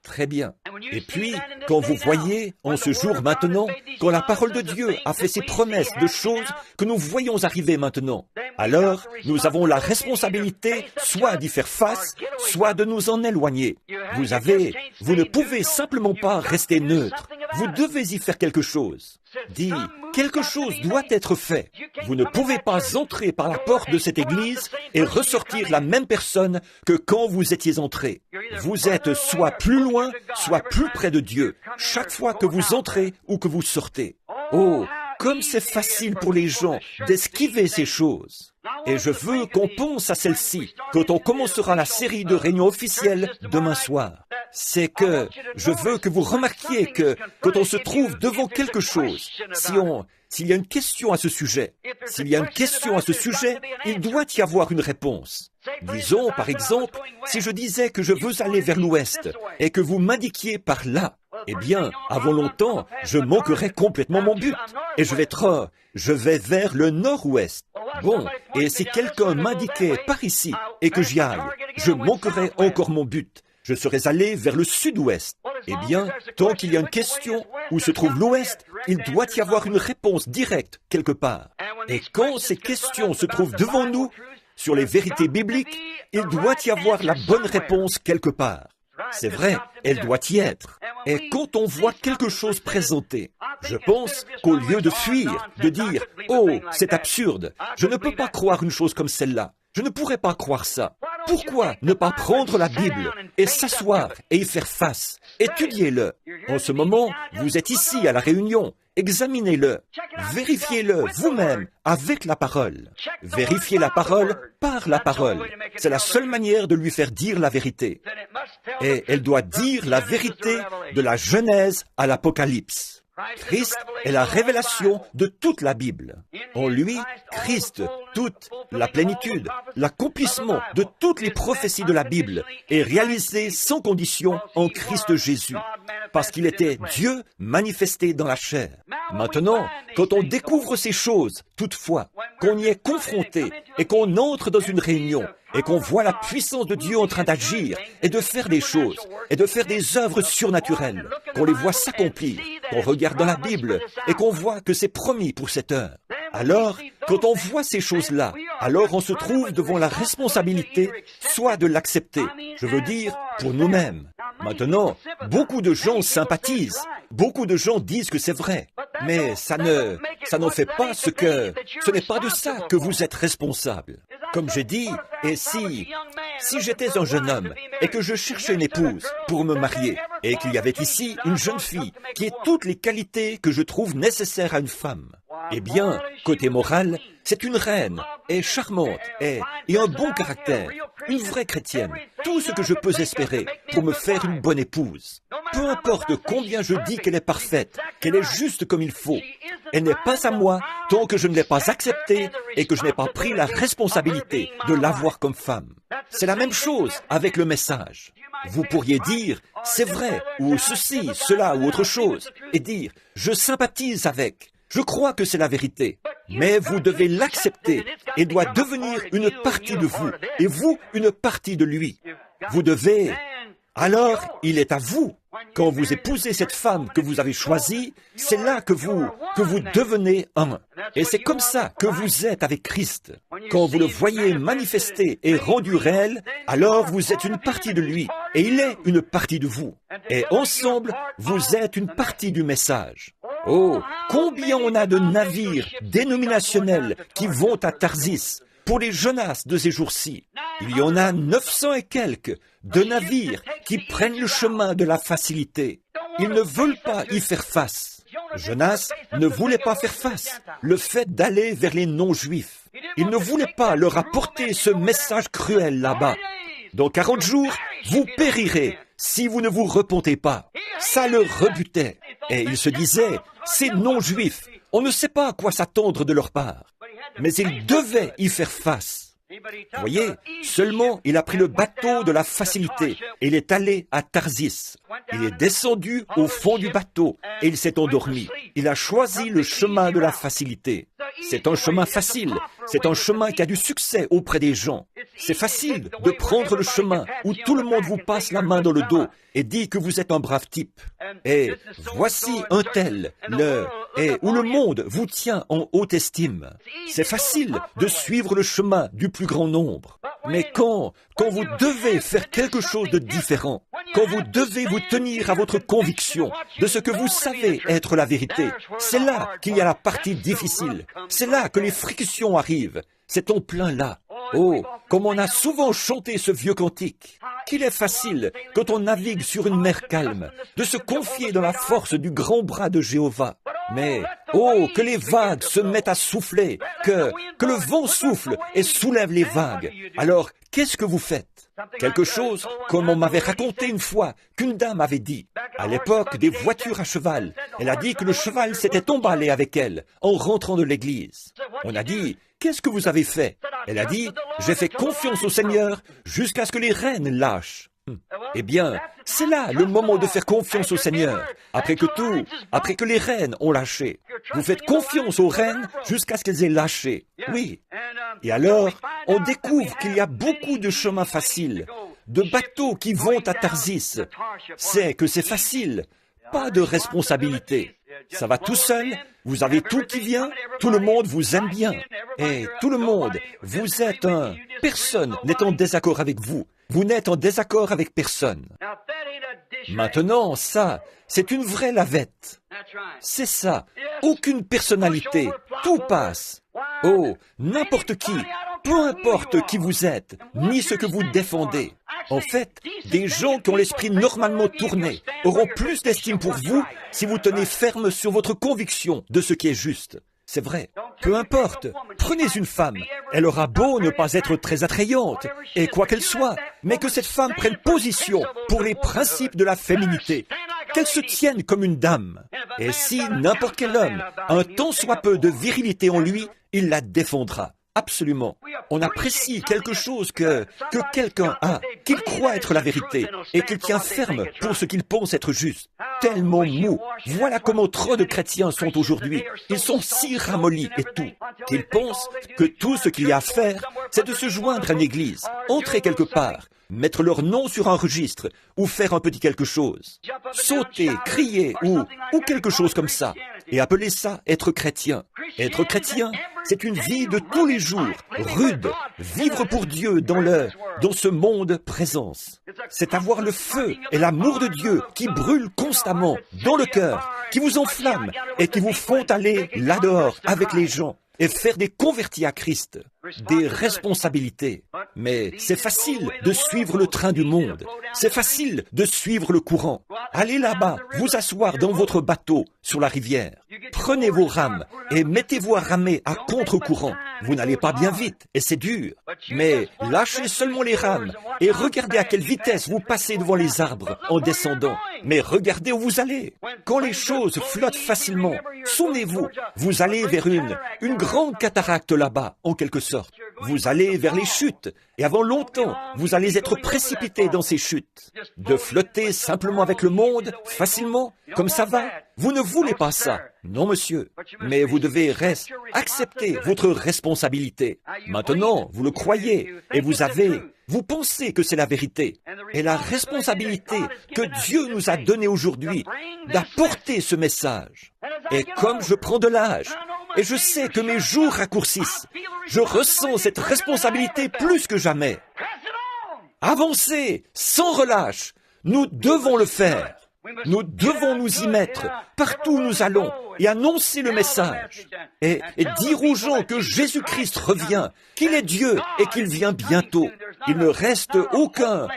Très bien. Et puis, quand vous voyez, en ce jour maintenant, quand la parole de Dieu a fait ses promesses de choses que nous voyons arriver maintenant, alors nous avons la responsabilité soit d'y faire face, soit de nous en éloigner. Vous ne pouvez simplement pas rester neutre. Vous devez y faire quelque chose. Dit, quelque chose doit être fait. Vous ne pouvez pas entrer par la porte de cette église et ressortir la même personne que quand vous étiez entré. Vous êtes soit plus loin, soit plus près de Dieu, chaque fois que vous entrez ou que vous sortez. Oh, comme c'est facile pour les gens d'esquiver ces choses. Et je veux qu'on pense à celle-ci quand on commencera la série de réunions officielles demain soir. C'est que je veux que vous remarquiez que quand on se trouve devant quelque chose, s'il y a une question à ce sujet, il doit y avoir une réponse. Disons, par exemple, si je disais que je veux aller vers l'ouest et que vous m'indiquiez par là, Eh bien, avant longtemps, je manquerai complètement mon but. Et je vais vers le nord-ouest. Bon, et si quelqu'un m'indiquait par ici et que j'y aille, je manquerai encore mon but. Je serais allé vers le sud-ouest. Eh bien, tant qu'il y a une question où se trouve l'ouest, il doit y avoir une réponse directe quelque part. Et quand ces questions se trouvent devant nous, sur les vérités bibliques, il doit y avoir la bonne réponse quelque part. C'est vrai, elle doit y être. Et quand on voit quelque chose présenté, je pense qu'au lieu de fuir, de dire « Oh, c'est absurde, je ne peux pas croire une chose comme celle-là, je ne pourrais pas croire ça », pourquoi ne pas prendre la Bible et s'asseoir et y faire face? Étudiez-le. En ce moment, vous êtes ici à la réunion. Examinez-le. Vérifiez-le vous-même avec la parole. Vérifiez la parole par la parole. C'est la seule manière de lui faire dire la vérité. Et elle doit dire la vérité de la Genèse à l'Apocalypse. Christ est la révélation de toute la Bible. En lui, Christ, toute la plénitude, l'accomplissement de toutes les prophéties de la Bible est réalisé sans condition en Christ Jésus, parce qu'il était Dieu manifesté dans la chair. Maintenant, quand on découvre ces choses, toutefois, qu'on y est confronté et qu'on entre dans une réunion, et qu'on voit la puissance de Dieu en train d'agir et de faire des choses et de faire des œuvres surnaturelles, qu'on les voit s'accomplir, qu'on regarde dans la Bible et qu'on voit que c'est promis pour cette heure. Alors, quand on voit ces choses-là, alors on se trouve devant la responsabilité soit de l'accepter, je veux dire, pour nous-mêmes. Maintenant, beaucoup de gens sympathisent, beaucoup de gens disent que c'est vrai, mais ça n'en fait pas ce n'est pas de ça que vous êtes responsable. Comme j'ai dit, et si j'étais un jeune homme et que je cherchais une épouse pour me marier et qu'il y avait ici une jeune fille qui ait toutes les qualités que je trouve nécessaires à une femme, eh bien, côté moral, c'est une reine, est charmante, et un bon caractère, une vraie chrétienne, tout ce que je peux espérer pour me faire une bonne épouse. Peu importe combien je dis qu'elle est parfaite, qu'elle est juste comme il faut, elle n'est pas à moi tant que je ne l'ai pas acceptée et que je n'ai pas pris la responsabilité de l'avoir comme femme. C'est la même chose avec le message. Vous pourriez dire, c'est vrai, ou ceci, cela, ou autre chose, et dire, je sympathise avec. Je crois que c'est la vérité, mais vous devez l'accepter et doit devenir une partie de vous, et vous une partie de lui. Vous devez... Alors, il est à vous. Quand vous épousez cette femme que vous avez choisie, c'est là que vous devenez un. Et c'est comme ça que vous êtes avec Christ. Quand vous le voyez manifesté et rendu réel, alors vous êtes une partie de lui, et il est une partie de vous. Et ensemble, vous êtes une partie du message. Oh, combien on a de navires dénominationnels qui vont à Tarsis pour les Jonas de ces jours-ci. Il y en a 900 et quelques de navires qui prennent le chemin de la facilité. Ils ne veulent pas y faire face. Jonas ne voulait pas faire face, le fait d'aller vers les non-juifs. Il ne voulait pas leur apporter ce message cruel là-bas. Dans 40 jours, vous périrez si vous ne vous repentez pas. Ça le rebutait. Et il se disait, ces non-juifs, on ne sait pas à quoi s'attendre de leur part. Mais il devait y faire face. Vous voyez, seulement il a pris le bateau de la facilité et il est allé à Tarsis. Il est descendu au fond du bateau et il s'est endormi. Il a choisi le chemin de la facilité. C'est un chemin facile. C'est un chemin qui a du succès auprès des gens. C'est facile de prendre le chemin où tout le monde vous passe la main dans le dos et dit que vous êtes un brave type. Et voici un tel, où le monde vous tient en haute estime. C'est facile de suivre le chemin du plus grand nombre. Mais quand vous devez faire quelque chose de différent, quand vous devez vous tenir à votre conviction de ce que vous savez être la vérité, c'est là qu'il y a la partie difficile. C'est là que les frictions arrivent. C'est en plein là. Oh, comme on a souvent chanté ce vieux cantique, qu'il est facile, quand on navigue sur une mer calme, de se confier dans la force du grand bras de Jéhovah. Mais, oh, que les vagues se mettent à souffler, que le vent souffle et soulève les vagues. Alors, qu'est-ce que vous faites? Quelque chose comme on m'avait raconté une fois qu'une dame avait dit, à l'époque des voitures à cheval. Elle a dit que le cheval s'était emballé avec elle en rentrant de l'église. On a dit, qu'est-ce que vous avez fait? Elle a dit, j'ai fait confiance au Seigneur jusqu'à ce que les rênes lâchent. Eh bien, c'est là le moment de faire confiance au Seigneur. Après que les reines ont lâché. Vous faites confiance aux reines jusqu'à ce qu'elles aient lâché. Oui. Et alors, on découvre qu'il y a beaucoup de chemins faciles, de bateaux qui vont à Tarsis. C'est que c'est facile. Pas de responsabilité. Ça va tout seul, vous avez tout qui vient, tout le monde vous aime bien. Et tout le monde, vous êtes un... Personne n'est en désaccord avec vous. Vous n'êtes en désaccord avec personne. Maintenant, ça, c'est une vraie lavette. C'est ça. Aucune personnalité. Tout passe. Oh, n'importe qui, peu importe qui vous êtes, ni ce que vous défendez. En fait, des gens qui ont l'esprit normalement tourné auront plus d'estime pour vous si vous tenez ferme sur votre conviction de ce qui est juste. C'est vrai. Peu importe. Prenez une femme. Elle aura beau ne pas être très attrayante, et quoi qu'elle soit, mais que cette femme prenne position pour les principes de la féminité, qu'elle se tienne comme une dame. Et si n'importe quel homme a un tant soit peu de virilité en lui, il la défendra. Absolument. On apprécie quelque chose que quelqu'un a, qu'il croit être la vérité, et qu'il tient ferme pour ce qu'il pense être juste. Tellement mou. Voilà comment trop de chrétiens sont aujourd'hui. Ils sont si ramollis et tout, qu'ils pensent que tout ce qu'il y a à faire, c'est de se joindre à une église, entrer quelque part, mettre leur nom sur un registre, ou faire un petit quelque chose. Sauter, crier, ou quelque chose comme ça. Et appeler ça être chrétien. Être chrétien, c'est une vie de tous les jours, rude, vivre pour Dieu dans ce monde présence. C'est avoir le feu et l'amour de Dieu qui brûlent constamment dans le cœur, qui vous enflamment et qui vous font aller là-dehors avec les gens et faire des convertis à Christ, des responsabilités. Mais c'est facile de suivre le train du monde. C'est facile de suivre le courant. Allez là-bas, vous asseoir dans votre bateau sur la rivière. Prenez vos rames et mettez-vous à ramer à contre-courant. Vous n'allez pas bien vite et c'est dur. Mais lâchez seulement les rames et regardez à quelle vitesse vous passez devant les arbres en descendant. Mais regardez où vous allez. Quand les choses flottent facilement, souvenez-vous, vous allez vers une grande cataracte là-bas, en quelque sorte. Vous allez vers les chutes, et avant longtemps, vous allez être précipité dans ces chutes. De flotter simplement avec le monde, facilement, comme ça va, vous ne voulez pas ça. Non, monsieur. Mais vous devez accepter votre responsabilité. Maintenant, vous le croyez, et vous pensez que c'est la vérité. Et la responsabilité que Dieu nous a donnée aujourd'hui d'apporter ce message. Et comme je prends de l'âge, et je sais que mes jours raccourcissent, je ressens cette responsabilité plus que jamais. Avancez, sans relâche. Nous devons le faire. Nous devons nous y mettre, partout où nous allons, et annoncer le message. Et dire aux gens que Jésus-Christ revient, qu'il est Dieu et qu'il vient bientôt. Il ne reste aucun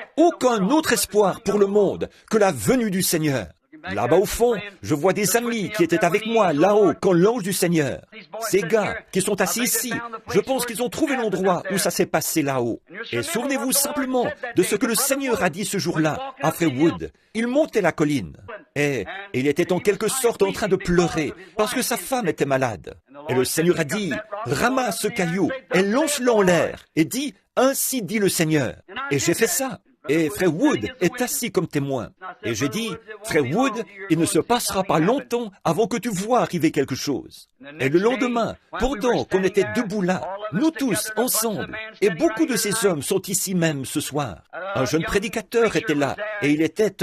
autre espoir pour le monde que la venue du Seigneur. Là-bas au fond, je vois des amis qui étaient avec moi là-haut quand l'ange du Seigneur. Ces gars qui sont assis ici, je pense qu'ils ont trouvé l'endroit où ça s'est passé là-haut. Et souvenez-vous simplement de ce que le Seigneur a dit ce jour-là à Faywood. Il montait la colline et il était en quelque sorte en train de pleurer parce que sa femme était malade. Et le Seigneur a dit, ramasse ce caillou et lance-le en l'air et dis, ainsi dit le Seigneur. Et j'ai fait ça. Et Frère Wood est assis comme témoin. Et j'ai dit, Frère Wood, il ne se passera pas longtemps avant que tu vois arriver quelque chose. Et le lendemain, pendant qu'on était debout là, nous tous, ensemble, et beaucoup de ces hommes sont ici même ce soir. Un jeune prédicateur était là, et il était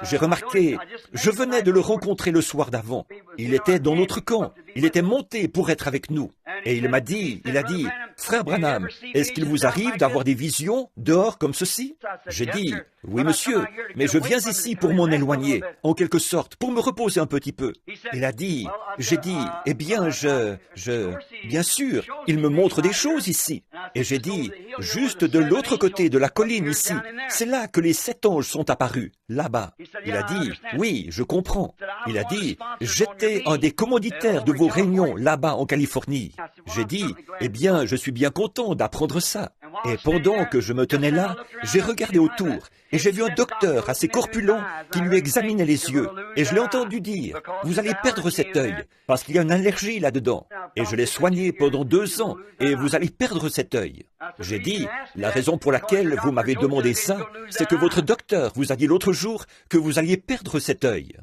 j'ai remarqué, je venais de le rencontrer le soir d'avant. Il était dans notre camp, il était monté pour être avec nous. Et il a dit, Frère Branham, est-ce qu'il vous arrive d'avoir des visions dehors comme ceci? J'ai dit, oui monsieur, mais je viens ici pour m'en éloigner, en quelque sorte, pour me reposer un petit peu. Il a dit, j'ai dit, eh bien bien sûr, il me montre des choses ici. Et j'ai dit, juste de l'autre côté de la colline ici, c'est là que les 7 anges sont apparus, là-bas. Il a dit, oui, je comprends. Il a dit, j'étais un des commanditaires de vos réunions là-bas en Californie. J'ai dit, eh bien, je suis bien content d'apprendre ça. Et pendant que je me tenais là, j'ai regardé autour et j'ai vu un docteur assez corpulent qui lui examinait les yeux. Et je l'ai entendu dire, « Vous allez perdre cet œil parce qu'il y a une allergie là-dedans. » Et je l'ai soigné pendant 2 ans et vous allez perdre cet œil. J'ai dit, « La raison pour laquelle vous m'avez demandé ça, c'est que votre docteur vous a dit l'autre jour que vous alliez perdre cet œil. »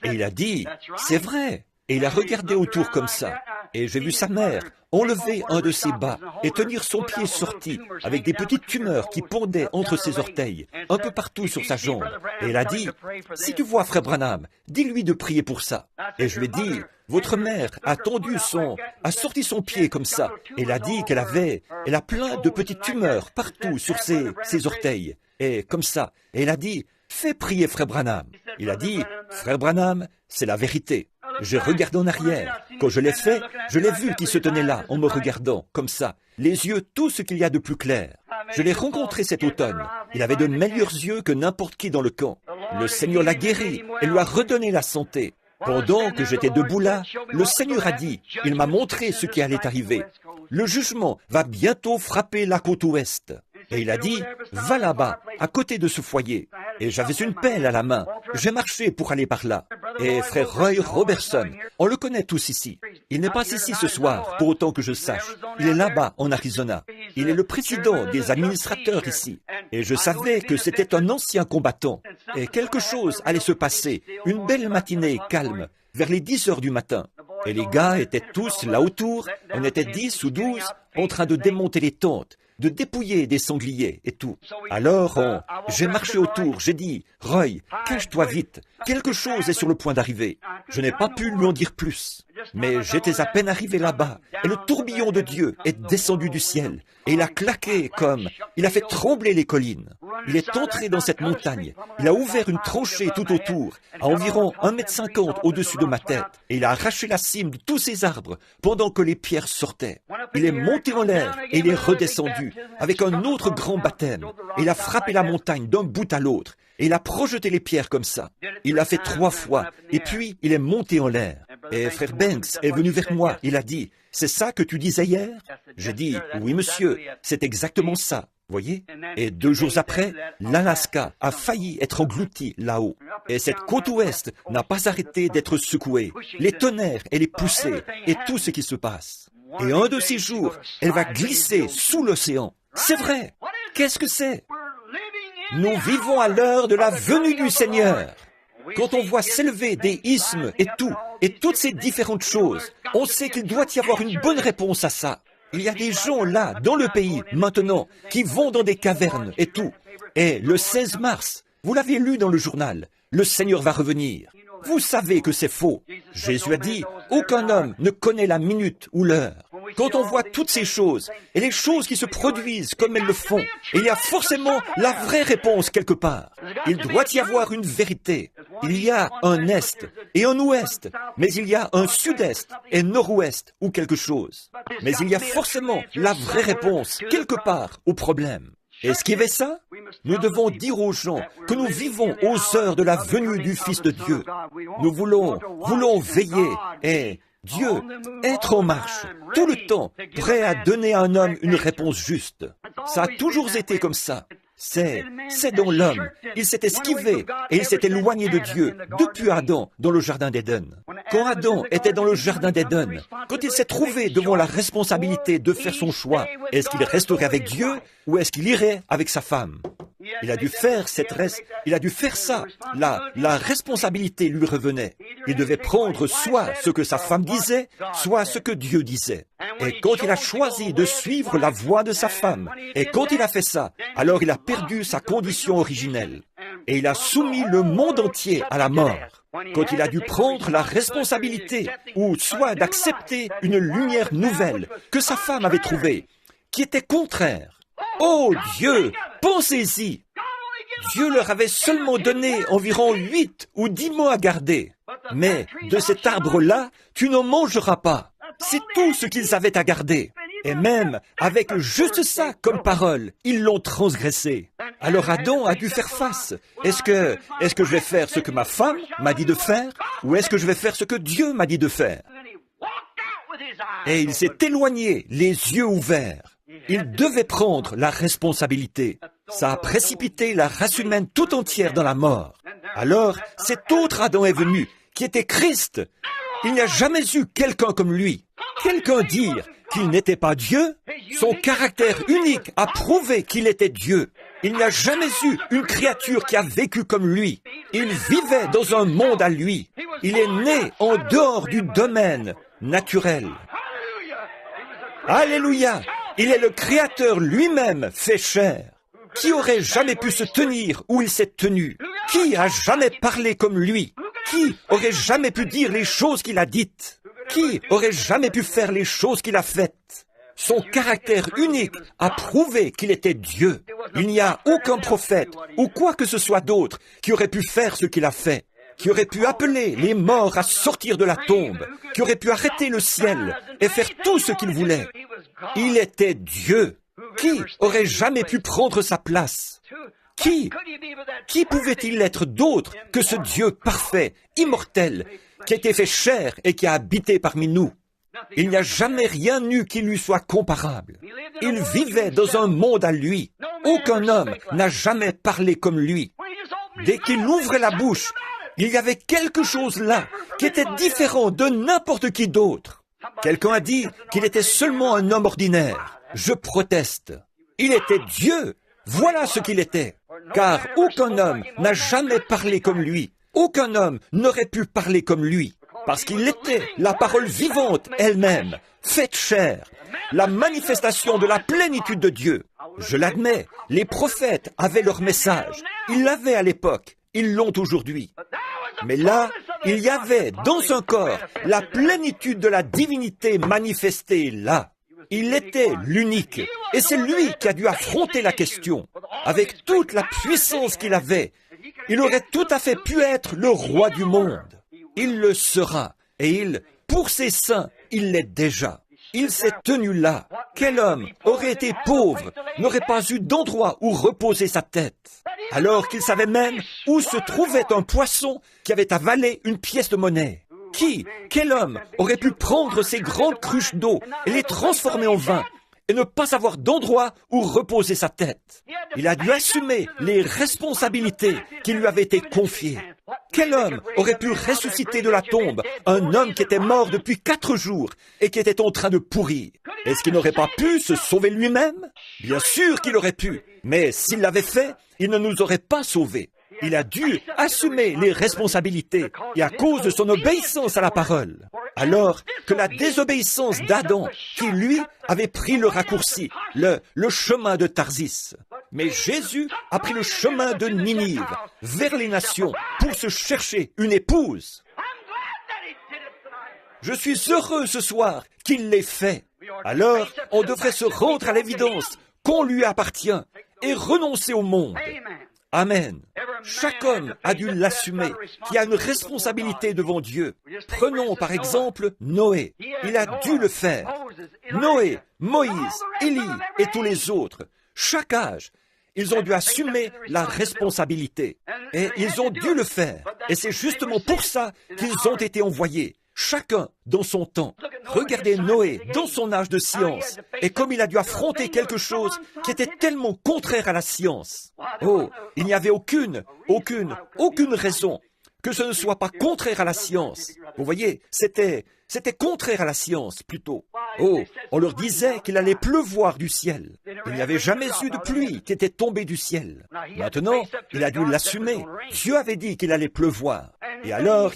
Et il a dit, « C'est vrai. » Et il a regardé autour comme ça. Et j'ai vu sa mère enlever un de ses bas et tenir son pied sorti avec des petites tumeurs qui pondaient entre ses orteils, un peu partout sur sa jambe. Et elle a dit, « Si tu vois Frère Branham, dis-lui de prier pour ça. » Et je lui ai dit, « Votre mère a sorti son pied comme ça. » Et elle a dit qu'elle a plein de petites tumeurs partout sur ses orteils. Et comme ça. Et elle a dit, « Fais prier Frère Branham. » Il a dit, « Frère Branham, c'est la vérité. » J'ai regardé en arrière. Quand je l'ai fait, je l'ai vu qui se tenait là, en me regardant, comme ça, les yeux, tout ce qu'il y a de plus clair. Je l'ai rencontré cet automne. Il avait de meilleurs yeux que n'importe qui dans le camp. Le Seigneur l'a guéri et lui a redonné la santé. Pendant que j'étais debout là, le Seigneur a dit, il m'a montré ce qui allait arriver. Le jugement va bientôt frapper la côte ouest. Et il a dit, va là-bas, à côté de ce foyer. Et j'avais une pelle à la main. J'ai marché pour aller par là. Et frère Roy Robertson, on le connaît tous ici. Il n'est pas ici ce soir, pour autant que je sache. Il est là-bas, en Arizona. Il est le président des administrateurs ici. Et je savais que c'était un ancien combattant. Et quelque chose allait se passer, une belle matinée calme, vers les 10 heures du matin. Et les gars étaient tous là autour, on était 10 ou 12, en train de démonter les tentes, de dépouiller des sangliers et tout. Alors, j'ai marché autour, j'ai dit, « Roy, cache-toi vite, quelque chose est sur le point d'arriver. » Je n'ai pas pu lui en dire plus. Mais j'étais à peine arrivé là-bas, et le tourbillon de Dieu est descendu du ciel, et il a claqué il a fait trembler les collines. Il est entré dans cette montagne, il a ouvert une tranchée tout autour, à environ 1,50 m au-dessus de ma tête, et il a arraché la cime de tous ces arbres, pendant que les pierres sortaient. Il est monté en l'air, et il est redescendu, avec un autre grand baptême, et il a frappé la montagne d'un bout à l'autre, et il a projeté les pierres comme ça. Il l'a fait 3 fois, et puis il est monté en l'air. Et frère Banks est venu vers moi, il a dit, « C'est ça que tu disais hier ?» J'ai dit, « Oui monsieur, c'est exactement ça, voyez ?» Et 2 jours après, l'Alaska a failli être englouti là-haut. Et cette côte ouest n'a pas arrêté d'être secouée. Les tonnerres et les poussées, et tout ce qui se passe. Et un de ces jours, elle va glisser sous l'océan. C'est vrai. Qu'est-ce que c'est? Nous vivons à l'heure de la venue du Seigneur. Quand on voit s'élever des isthmes et toutes ces différentes choses, on sait qu'il doit y avoir une bonne réponse à ça. Il y a des gens là, dans le pays, maintenant, qui vont dans des cavernes et tout. Et le 16 mars, vous l'avez lu dans le journal, le Seigneur va revenir. Vous savez que c'est faux. Jésus a dit, aucun homme ne connaît la minute ou l'heure. Quand on voit toutes ces choses, et les choses qui se produisent comme elles le font, il y a forcément la vraie réponse quelque part. Il doit y avoir une vérité. Il y a un Est et un Ouest, mais il y a un Sud-Est et Nord-Ouest ou quelque chose. Mais il y a forcément la vraie réponse quelque part au problème. Est-ce qu'il y avait ça? Nous devons dire aux gens que nous vivons aux heures de la venue du Fils de Dieu. Nous voulons veiller et Dieu, être en marche, tout le temps, prêt à donner à un homme une réponse juste. Ça a toujours été comme ça. C'est dans l'homme. Il s'est esquivé et il s'est éloigné de Dieu depuis Adam dans le jardin d'Éden. Quand Adam était dans le jardin d'Éden, quand il s'est trouvé devant la responsabilité de faire son choix, est-ce qu'il resterait avec Dieu ou est-ce qu'il irait avec sa femme? Il a dû faire ça. La responsabilité lui revenait. Il devait prendre soit ce que sa femme disait, soit ce que Dieu disait. Et quand il a choisi de suivre la voie de sa femme, et quand il a fait ça, alors il a perdu sa condition originelle. Et il a soumis le monde entier à la mort. Quand il a dû prendre la responsabilité, ou soit d'accepter une lumière nouvelle que sa femme avait trouvée, qui était contraire. Oh Dieu, pensez-y! Dieu leur avait seulement donné environ 8 ou 10 mois à garder. Mais de cet arbre-là, tu n'en mangeras pas. C'est tout ce qu'ils avaient à garder. Et même avec juste ça comme parole, ils l'ont transgressé. Alors Adam a dû faire face. Est-ce que je vais faire ce que ma femme m'a dit de faire, ou est-ce que je vais faire ce que Dieu m'a dit de faire? Et il s'est éloigné, les yeux ouverts. Il devait prendre la responsabilité. Ça a précipité la race humaine tout entière dans la mort. Alors, cet autre Adam est venu, qui était Christ. Il n'y a jamais eu quelqu'un comme lui. Quelqu'un dire qu'il n'était pas Dieu, son caractère unique a prouvé qu'il était Dieu. Il n'y a jamais eu une créature qui a vécu comme lui. Il vivait dans un monde à lui. Il est né en dehors du domaine naturel. Alléluia! Il est le Créateur lui-même fait chair. Qui aurait jamais pu se tenir où il s'est tenu? Qui a jamais parlé comme lui? Qui aurait jamais pu dire les choses qu'il a dites? Qui aurait jamais pu faire les choses qu'il a faites? Son caractère unique a prouvé qu'il était Dieu. Il n'y a aucun prophète ou quoi que ce soit d'autre qui aurait pu faire ce qu'il a fait, qui aurait pu appeler les morts à sortir de la tombe, qui aurait pu arrêter le ciel et faire tout ce qu'il voulait. Il était Dieu. Qui aurait jamais pu prendre sa place? Qui pouvait-il être d'autre que ce Dieu parfait, immortel, qui a été fait chair et qui a habité parmi nous? Il n'y a jamais rien eu qui lui soit comparable. Il vivait dans un monde à lui. Aucun homme n'a jamais parlé comme lui. Dès qu'il ouvrait la bouche, il y avait quelque chose là qui était différent de n'importe qui d'autre. Quelqu'un a dit qu'il était seulement un homme ordinaire. Je proteste. Il était Dieu. Voilà ce qu'il était. Car aucun homme n'a jamais parlé comme lui. Aucun homme n'aurait pu parler comme lui. Parce qu'il était la parole vivante elle-même, faite chair, la manifestation de la plénitude de Dieu. Je l'admets, les prophètes avaient leur message. Ils l'avaient à l'époque, ils l'ont aujourd'hui. Mais là, il y avait dans son corps la plénitude de la divinité manifestée là. Il était l'unique. Et c'est lui qui a dû affronter la question. Avec toute la puissance qu'il avait, il aurait tout à fait pu être le roi du monde. Il le sera. Et pour ses saints, il l'est déjà. Il s'est tenu là. Quel homme aurait été pauvre, n'aurait pas eu d'endroit où reposer sa tête, alors qu'il savait même où se trouvait un poisson qui avait avalé une pièce de monnaie? Quel homme aurait pu prendre ces grandes cruches d'eau et les transformer en vin et ne pas avoir d'endroit où reposer sa tête? Il a dû assumer les responsabilités qui lui avaient été confiées. Quel homme aurait pu ressusciter de la tombe un homme qui était mort depuis 4 jours et qui était en train de pourrir? Est-ce qu'il n'aurait pas pu se sauver lui-même? Bien sûr qu'il aurait pu, mais s'il l'avait fait, il ne nous aurait pas sauvés. Il a dû assumer les responsabilités et à cause de son obéissance à la parole. Alors que la désobéissance d'Adam, qui lui avait pris le raccourci, le chemin de Tarsis. Mais Jésus a pris le chemin de Ninive, vers les nations, pour se chercher une épouse. Je suis heureux ce soir qu'il l'ait fait. Alors, on devrait se rendre à l'évidence qu'on lui appartient et renoncer au monde. Amen. Chaque homme a dû l'assumer, qui a une responsabilité devant Dieu. Prenons par exemple Noé. Il a dû le faire. Noé, Moïse, Élie et tous les autres, chaque âge, ils ont dû assumer la responsabilité. Et ils ont dû le faire. Et c'est justement pour ça qu'ils ont été envoyés. Chacun dans son temps. Regardez Noé dans son âge de science et comme il a dû affronter quelque chose qui était tellement contraire à la science. Oh, il n'y avait aucune raison que ce ne soit pas contraire à la science. Vous voyez, c'était contraire à la science plutôt. Oh, on leur disait qu'il allait pleuvoir du ciel. Il n'y avait jamais eu de pluie qui était tombée du ciel. Maintenant, il a dû l'assumer. Dieu avait dit qu'il allait pleuvoir. Et alors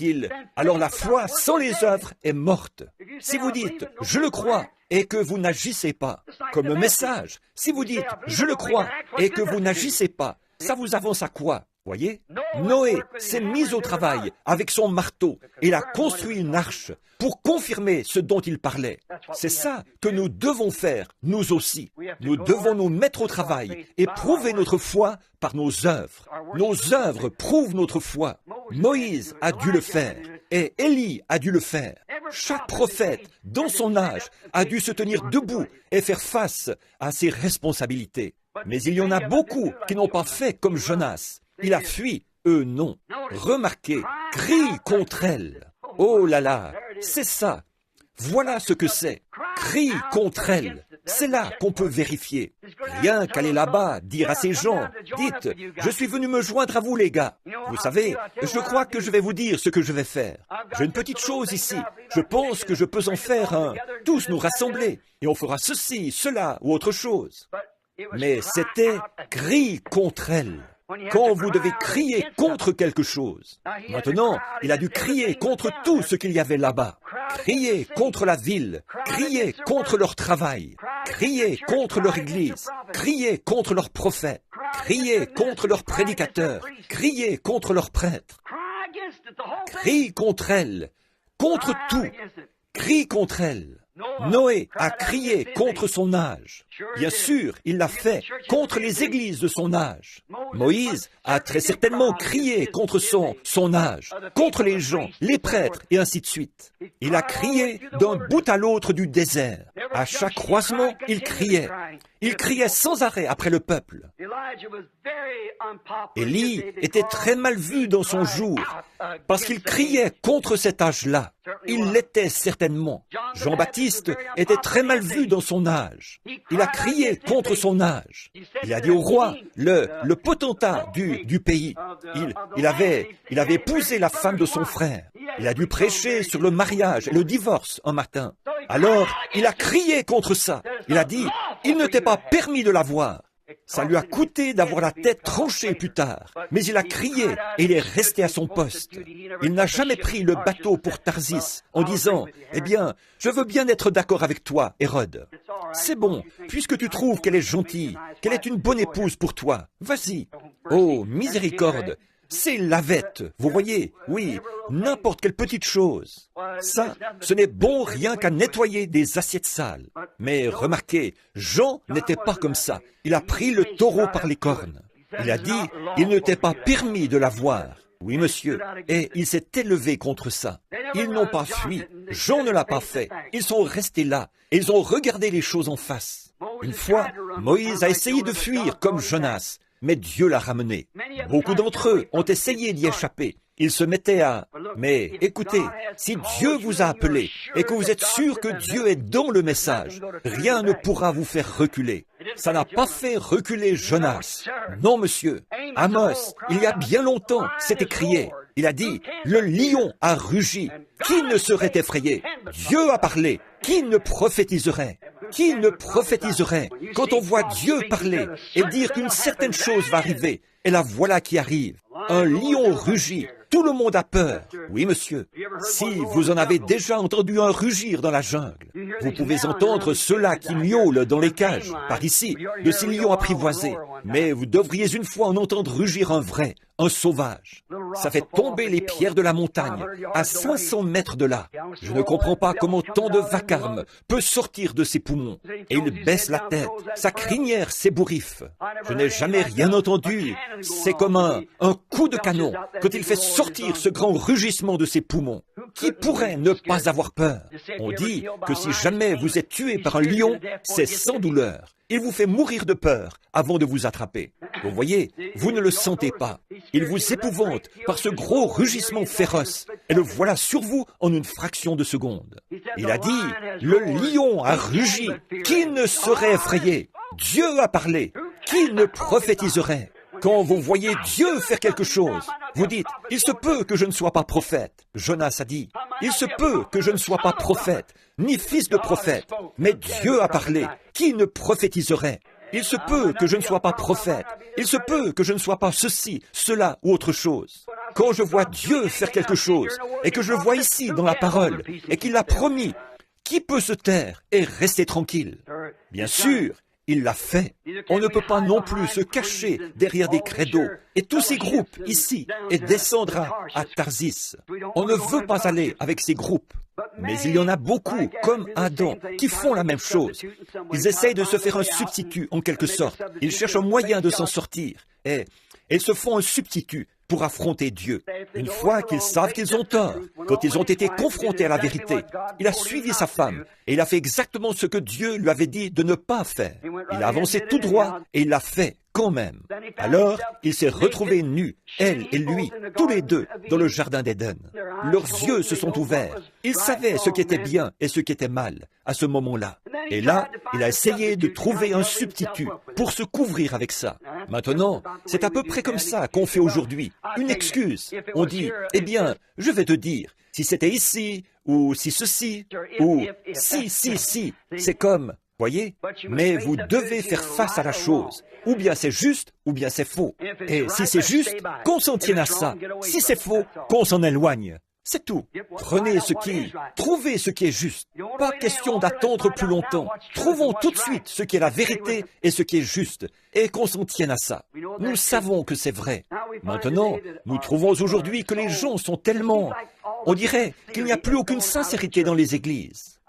la foi sans les œuvres est morte. Si vous dites « je le crois » et que vous n'agissez pas, comme un message, si vous dites « je le crois » et que vous n'agissez pas, ça vous avance à quoi? Voyez, Noé s'est mis au travail avec son marteau et il a construit une arche pour confirmer ce dont il parlait. C'est ça que nous devons faire, nous aussi. Nous devons nous mettre au travail et prouver notre foi par nos œuvres. Nos œuvres prouvent notre foi. Moïse a dû le faire et Élie a dû le faire. Chaque prophète, dans son âge, a dû se tenir debout et faire face à ses responsabilités. Mais il y en a beaucoup qui n'ont pas fait comme Jonas. Il a fui, eux non. Remarquez, crie contre elle. Oh là là, c'est ça. Voilà ce que c'est. Crie contre elle. C'est là qu'on peut vérifier. Rien qu'aller là-bas, dire à ces gens, dites, je suis venu me joindre à vous les gars. Vous savez, je crois que je vais vous dire ce que je vais faire. J'ai une petite chose ici. Je pense que je peux en faire un. Tous nous rassembler. Et on fera ceci, cela ou autre chose. Mais c'était cri contre elle. Quand vous devez crier contre quelque chose. Maintenant, il a dû crier contre tout ce qu'il y avait là-bas. Crier contre la ville, crier contre leur travail, crier contre leur église, crier contre leurs prophètes, crier contre leurs prédicateurs, crier contre leurs prêtres. Crie contre elle, contre tout, crie contre elle. Noé a crié contre son âge. Bien sûr, il l'a fait contre les églises de son âge. Moïse a très certainement crié contre son âge, contre les gens, les prêtres, et ainsi de suite. Il a crié d'un bout à l'autre du désert. À chaque croisement, il criait. Il criait sans arrêt après le peuple. Élie était très mal vu dans son jour, parce qu'il criait contre cet âge-là. Il l'était certainement. Jean-Baptiste était très mal vu dans son âge. Il a crié contre son âge. Il a dit au roi, le potentat du pays, il avait épousé la femme de son frère. Il a dû prêcher sur le mariage et le divorce un matin. Alors, il a crié contre ça. Il a dit, il ne t'est pas permis de l'avoir. Ça lui a coûté d'avoir la tête tranchée plus tard. Mais il a crié et il est resté à son poste. Il n'a jamais pris le bateau pour Tarsis en disant, eh bien, je veux bien être d'accord avec toi, Hérode. C'est bon, puisque tu trouves qu'elle est gentille, qu'elle est une bonne épouse pour toi. Vas-y. Oh, miséricorde. C'est lavette, vous voyez, oui, n'importe quelle petite chose. Ça, ce n'est bon rien qu'à nettoyer des assiettes sales. Mais remarquez, Jean n'était pas comme ça. Il a pris le taureau par les cornes. Il a dit, il ne t'est pas permis de la voir. Oui, monsieur. Et il s'est élevé contre ça. Ils n'ont pas fui. Jean ne l'a pas fait. Ils sont restés là. Et ils ont regardé les choses en face. Une fois, Moïse a essayé de fuir comme Jonas. Mais Dieu l'a ramené. Beaucoup d'entre eux ont essayé d'y échapper. Ils se mettaient à... Mais écoutez, si Dieu vous a appelé et que vous êtes sûr que Dieu est dans le message, rien ne pourra vous faire reculer. Ça n'a pas fait reculer Jonas. Non, monsieur. Amos, il y a bien longtemps, s'est écrié. Il a dit, le lion a rugi. Qui ne serait effrayé? Dieu a parlé. Qui ne prophétiserait? Qui ne prophétiserait? Quand on voit Dieu parler et dire qu'une certaine chose va arriver, et la voilà qui arrive. Un lion rugit. Tout le monde a peur. Oui, monsieur. Si vous en avez déjà entendu un rugir dans la jungle, vous pouvez entendre ceux-là qui miaulent dans les cages, par ici, de ces lions apprivoisés. Mais vous devriez une fois en entendre rugir un vrai, un sauvage. Ça fait tomber les pierres de la montagne, à 500 mètres de là. Je ne comprends pas comment tant de vacarme peut sortir de ses poumons. Et il baisse la tête, sa crinière s'ébouriffe. Je n'ai jamais rien entendu. C'est comme un coup de canon, quand il fait sortir ce grand rugissement de ses poumons. Qui pourrait ne pas avoir peur? On dit que si jamais vous êtes tué par un lion, c'est sans douleur. Il vous fait mourir de peur avant de vous attraper. Vous voyez, vous ne le sentez pas. Il vous épouvante par ce gros rugissement féroce. Et le voilà sur vous en une fraction de seconde. Il a dit, le lion a rugi. Qui ne serait effrayé? Dieu a parlé. Qui ne prophétiserait? Quand vous voyez Dieu faire quelque chose, vous dites, il se peut que je ne sois pas prophète. Jonas a dit, il se peut que je ne sois pas prophète, ni fils de prophète, mais Dieu a parlé. Qui ne prophétiserait? Il se peut que je ne sois pas prophète. Il se peut que je ne sois pas ceci, cela ou autre chose. Quand je vois Dieu faire quelque chose, et que je le vois ici dans la parole, et qu'il l'a promis, qui peut se taire et rester tranquille? Bien sûr, il l'a fait. On ne peut pas non plus se cacher derrière des credos et tous ces groupes ici et descendre à Tarsis. On ne veut pas aller avec ces groupes. Mais il y en a beaucoup, comme Adam, qui font la même chose. Ils essayent de se faire un substitut, en quelque sorte. Ils cherchent un moyen de s'en sortir. Et ils se font un substitut pour affronter Dieu. Une fois qu'ils savent qu'ils ont tort, quand ils ont été confrontés à la vérité, il a suivi sa femme et il a fait exactement ce que Dieu lui avait dit de ne pas faire. Il a avancé tout droit et il l'a fait quand même. Alors, il s'est retrouvé nu, elle et lui, tous les deux, dans le jardin d'Éden. Leurs yeux se sont ouverts. Ils savaient ce qui était bien et ce qui était mal à ce moment-là. Et là, il a essayé de trouver un substitut pour se couvrir avec ça. Maintenant, c'est à peu près comme ça qu'on fait aujourd'hui. Une excuse. On dit, eh bien, je vais te dire, si c'était ici, ou si ceci, ou si, c'est comme, voyez? Mais vous devez faire face à la chose. Ou bien c'est juste, ou bien c'est faux. Et si c'est juste, qu'on s'en tienne à ça. Si c'est faux, qu'on s'en éloigne. C'est tout. Trouvez ce qui est juste. Pas question d'attendre plus longtemps. Trouvons tout de suite ce qui est la vérité et ce qui est juste, et qu'on s'en tienne à ça. Nous savons que c'est vrai. Maintenant, nous trouvons aujourd'hui que les gens sont tellement... On dirait qu'il n'y a plus aucune sincérité dans les églises.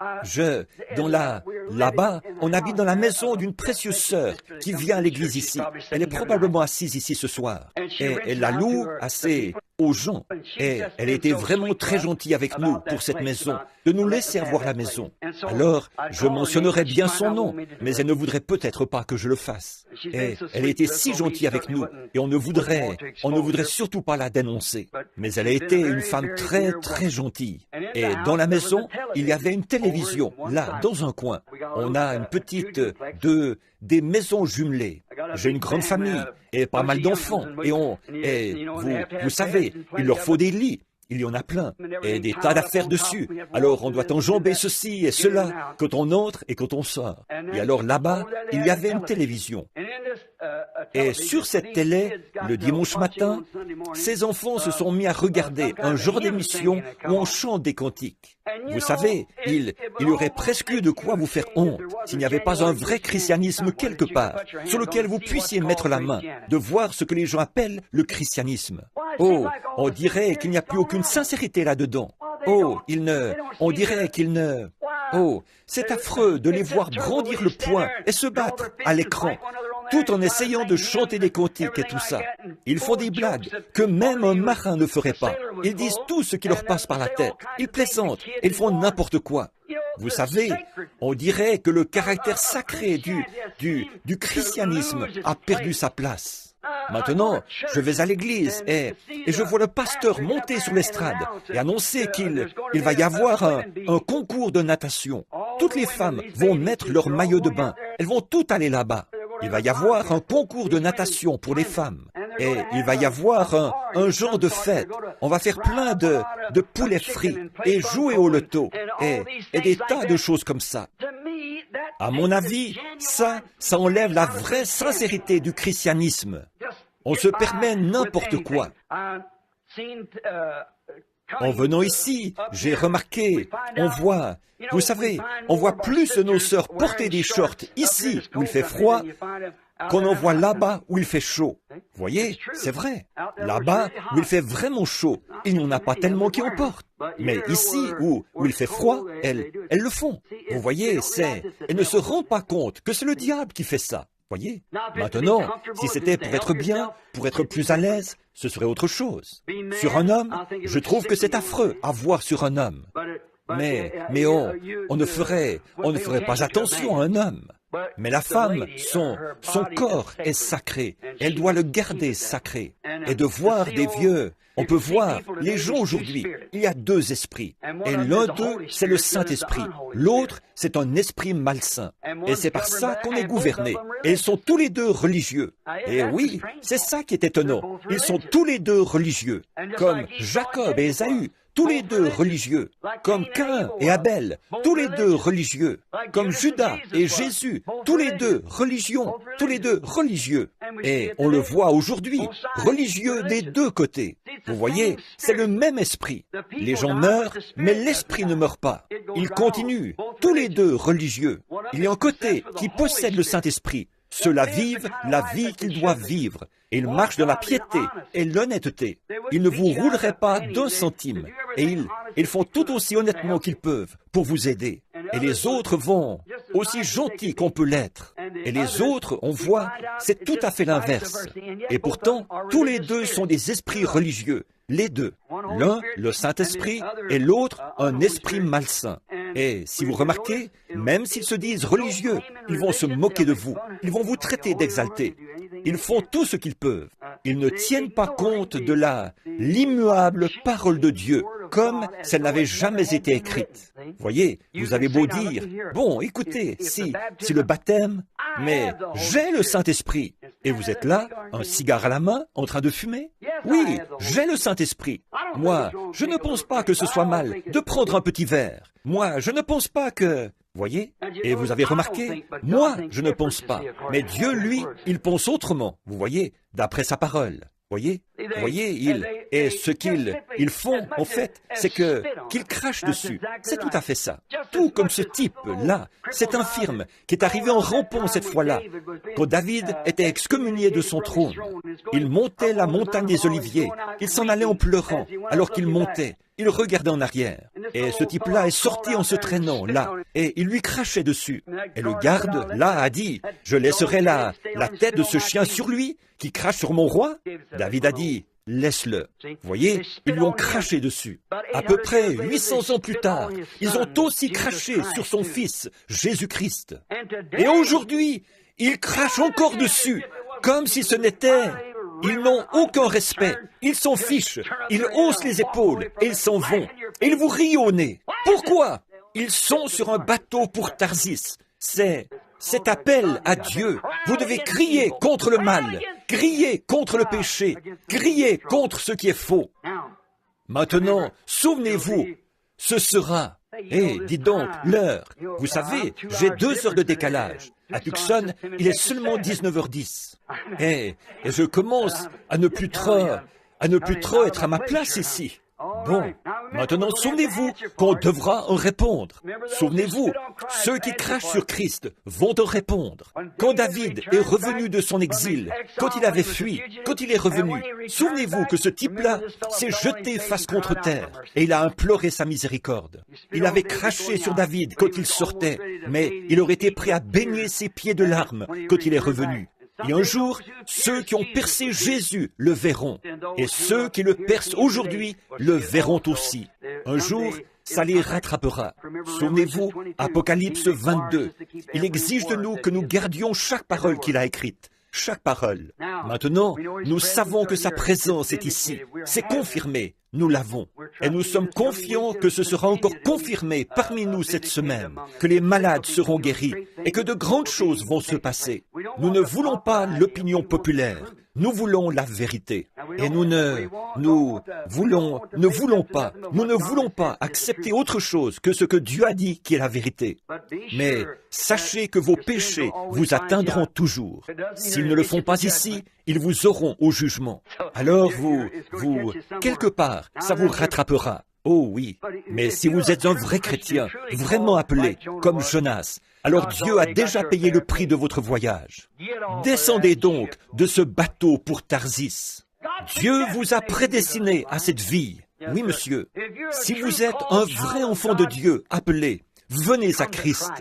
Là-bas, on habite dans la maison d'une précieuse sœur qui vient à l'église ici. Elle est probablement assise ici ce soir. Et elle la loue assez aux gens. Et elle a été vraiment très gentille avec nous pour cette maison, de nous laisser avoir la maison. Alors, je mentionnerai bien son nom, mais elle ne voudrait peut-être pas que je le fasse. Et elle a été si gentille avec nous, et on ne voudrait surtout pas la dénoncer. Mais elle a été une femme très, très gentille. Et dans la maison, il y avait une télévision, là, dans un coin. On a une petite, des maisons jumelées. J'ai une grande famille et pas mal d'enfants. Et vous savez, il leur faut des lits. Il y en a plein, et des tas d'affaires dessus. Alors on doit enjamber ceci et cela, quand on entre et quand on sort. Et alors là-bas, il y avait une télévision. Et sur cette télé, le dimanche matin, ces enfants se sont mis à regarder un genre d'émission où on chante des cantiques. Vous savez, il y aurait presque eu de quoi vous faire honte s'il n'y avait pas un vrai christianisme quelque part, sur lequel vous puissiez mettre la main, de voir ce que les gens appellent le christianisme. Oh, on dirait qu'il n'y a plus aucune sincérité là-dedans. Oh, on dirait qu'ils ne... Oh, c'est affreux de les voir brandir le poing et se battre à l'écran, tout en essayant de chanter des cantiques et tout ça. Ils font des blagues que même un marin ne ferait pas. Ils disent tout ce qui leur passe par la tête. Ils plaisantent, ils font n'importe quoi. Vous savez, on dirait que le caractère sacré du christianisme a perdu sa place. Maintenant, je vais à l'église et je vois le pasteur monter sur l'estrade et annoncer qu'il va y avoir un concours de natation. Toutes les femmes vont mettre leur maillot de bain. Elles vont toutes aller là-bas. Il va y avoir un concours de natation pour les femmes. Et il va y avoir un genre de fête. On va faire plein de poulets frits et jouer au loto et des tas de choses comme ça. À mon avis, ça enlève la vraie sincérité du christianisme. On se permet n'importe quoi. En venant ici, j'ai remarqué, vous savez, on voit plus de nos sœurs porter des shorts ici où il fait froid qu'on en voit là-bas où il fait chaud. Vous voyez, c'est vrai. Là-bas où il fait vraiment chaud, il n'y en a pas tellement qui en portent. Mais ici où il fait froid, elles le font. Vous voyez, elles ne se rendent pas compte que c'est le diable qui fait ça. Voyez? Maintenant, si c'était pour être bien, pour être plus à l'aise, ce serait autre chose. Sur un homme, je trouve que c'est affreux à voir sur un homme. Mais on ne ferait pas attention à un homme. Mais la femme, son corps est sacré. Elle doit le garder sacré. Et de voir des vieux, on peut voir les gens aujourd'hui. Il y a deux esprits. Et l'un d'eux, c'est le Saint-Esprit. L'autre, c'est un esprit malsain. Et c'est par ça qu'on est gouverné. Et ils sont tous les deux religieux. Et oui, c'est ça qui est étonnant. Ils sont tous les deux religieux. Comme Jacob et Ésaü. Tous les deux religieux, comme Caïn et Abel, tous les deux religieux, comme Judas et Jésus, tous les deux religieux. Et on le voit aujourd'hui, religieux des deux côtés. Vous voyez, c'est le même esprit. Les gens meurent, mais l'esprit ne meurt pas. Ils continuent, tous les deux religieux. Il y a un côté qui possède le Saint-Esprit. Ceux-là vivent la vie qu'ils doivent vivre. Et ils marchent dans la piété et l'honnêteté. Ils ne vous rouleraient pas d'un centime. Et ils font tout aussi honnêtement qu'ils peuvent pour vous aider. Et les autres vont aussi gentils qu'on peut l'être. Et les autres, on voit, c'est tout à fait l'inverse. Et pourtant, tous les deux sont des esprits religieux. Les deux. L'un, le Saint-Esprit, et l'autre, un esprit malsain. Et si vous remarquez, même s'ils se disent religieux, ils vont se moquer de vous. Ils vont vous traiter d'exaltés. Ils font tout ce qu'ils peuvent. Ils ne tiennent pas compte de l'immuable parole de Dieu. comme si elle n'avait jamais été écrite. Voyez, vous avez beau dire, bon, écoutez, si le baptême, mais j'ai le Saint-Esprit. Et vous êtes là, un cigare à la main, en train de fumer? Oui, j'ai le Saint-Esprit. Moi, je ne pense pas que ce soit mal de prendre un petit verre. Moi, je ne pense pas que... Voyez? Et vous avez remarqué? Moi, je ne pense pas. Mais Dieu, lui, il pense autrement. Vous voyez? D'après sa parole. Voyez, et ce qu'ils font, en fait, c'est qu'ils crachent dessus. C'est tout à fait ça. Tout comme ce type-là, cet infirme, qui est arrivé en rampant cette fois-là. Quand David était excommunié de son trône, il montait la montagne des Oliviers. Il s'en allait en pleurant, alors qu'il montait. Il regardait en arrière. Et ce type-là est sorti en se traînant, là, et il lui crachait dessus. Et le garde, là, a dit, « Je laisserai la tête de ce chien sur lui, qui crache sur mon roi ?» David a dit, « Laisse-le. » Vous voyez, ils lui ont craché dessus. À peu près 800 ans plus tard, ils ont aussi craché sur son fils, Jésus-Christ. Et aujourd'hui, ils crachent encore dessus, comme si ce n'était... Ils n'ont aucun respect, ils s'en fichent, ils haussent les épaules et ils s'en vont. Et ils vous rient au nez. Pourquoi? Ils sont sur un bateau pour Tarsis. C'est cet appel à Dieu. Vous devez crier contre le mal, crier contre le péché, crier contre ce qui est faux. Maintenant, souvenez-vous, ce sera... dites donc, l'heure. Vous savez, j'ai 2 heures de décalage. À Tucson, il est seulement 19h10. Et je commence à ne plus trop être à ma place ici. Bon, maintenant souvenez-vous qu'on devra en répondre. Souvenez-vous, ceux qui crachent sur Christ vont en répondre. Quand David est revenu de son exil, quand il avait fui, quand il est revenu, souvenez-vous que ce type-là s'est jeté face contre terre et il a imploré sa miséricorde. Il avait craché sur David quand il sortait, mais il aurait été prêt à baigner ses pieds de larmes quand il est revenu. Et un jour, ceux qui ont percé Jésus le verront. Et ceux qui le percent aujourd'hui le verront aussi. Un jour, ça les rattrapera. Souvenez-vous, Apocalypse 22. Il exige de nous que nous gardions chaque parole qu'il a écrite. Chaque parole. Maintenant, nous savons que sa présence est ici. C'est confirmé. Nous l'avons. Et nous sommes confiants que ce sera encore confirmé parmi nous cette semaine, que les malades seront guéris et que de grandes choses vont se passer. Nous ne voulons pas l'opinion populaire. Nous voulons la vérité. Et nous ne voulons pas accepter autre chose que ce que Dieu a dit qui est la vérité. Mais sachez que vos péchés vous atteindront toujours. S'ils ne le font pas ici, ils vous auront au jugement. Alors quelque part, ça vous rattrapera. Oh oui, mais si vous êtes un vrai chrétien, vraiment appelé, comme Jonas, alors Dieu a déjà payé le prix de votre voyage. Descendez donc de ce bateau pour Tarsis. Dieu vous a prédestiné à cette vie. Oui, monsieur. Si vous êtes un vrai enfant de Dieu appelé, venez à Christ.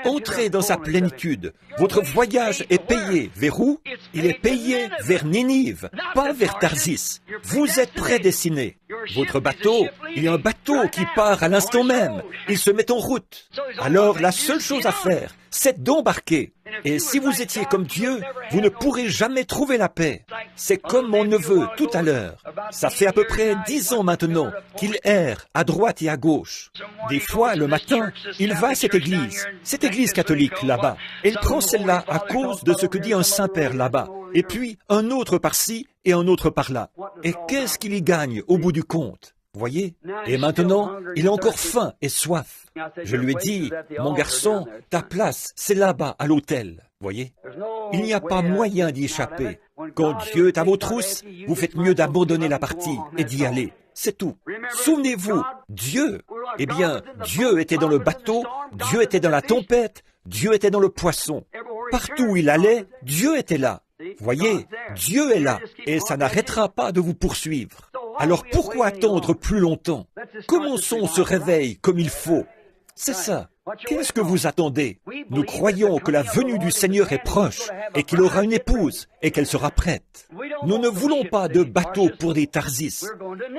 Entrez dans sa plénitude. Votre voyage est payé. Vers où? Il est payé vers Ninive, pas vers Tarsis. Vous êtes prédestinés. Votre bateau, il y a un bateau qui part à l'instant même. Il se met en route. Alors, la seule chose à faire, c'est d'embarquer. Et si vous étiez comme Dieu, vous ne pourrez jamais trouver la paix. C'est comme mon neveu tout à l'heure. Ça fait à peu près 10 ans maintenant qu'il erre à droite et à gauche. Des fois, le matin, il va à cette église catholique là-bas. Et il prend celle-là à cause de ce que dit un Saint-Père là-bas. Et puis, un autre par-ci et un autre par-là. Et qu'est-ce qu'il y gagne au bout du compte? Voyez? Et maintenant, il a encore faim et soif. Je lui ai dit, mon garçon, ta place, c'est là-bas, à l'autel. Voyez? Il n'y a pas moyen d'y échapper. Quand Dieu est à vos trousses, vous faites mieux d'abandonner la partie et d'y aller. C'est tout. Souvenez-vous, Dieu, eh bien, Dieu était dans le bateau, Dieu était dans la tempête, Dieu était dans le poisson. Partout où il allait, Dieu était là. Voyez, Dieu est là, et ça n'arrêtera pas de vous poursuivre. Alors pourquoi attendre plus longtemps? Commençons ce réveil comme il faut. C'est ça. Qu'est-ce que vous attendez? Nous croyons que la venue du Seigneur est proche et qu'il aura une épouse et qu'elle sera prête. Nous ne voulons pas de bateau pour des Tarsis.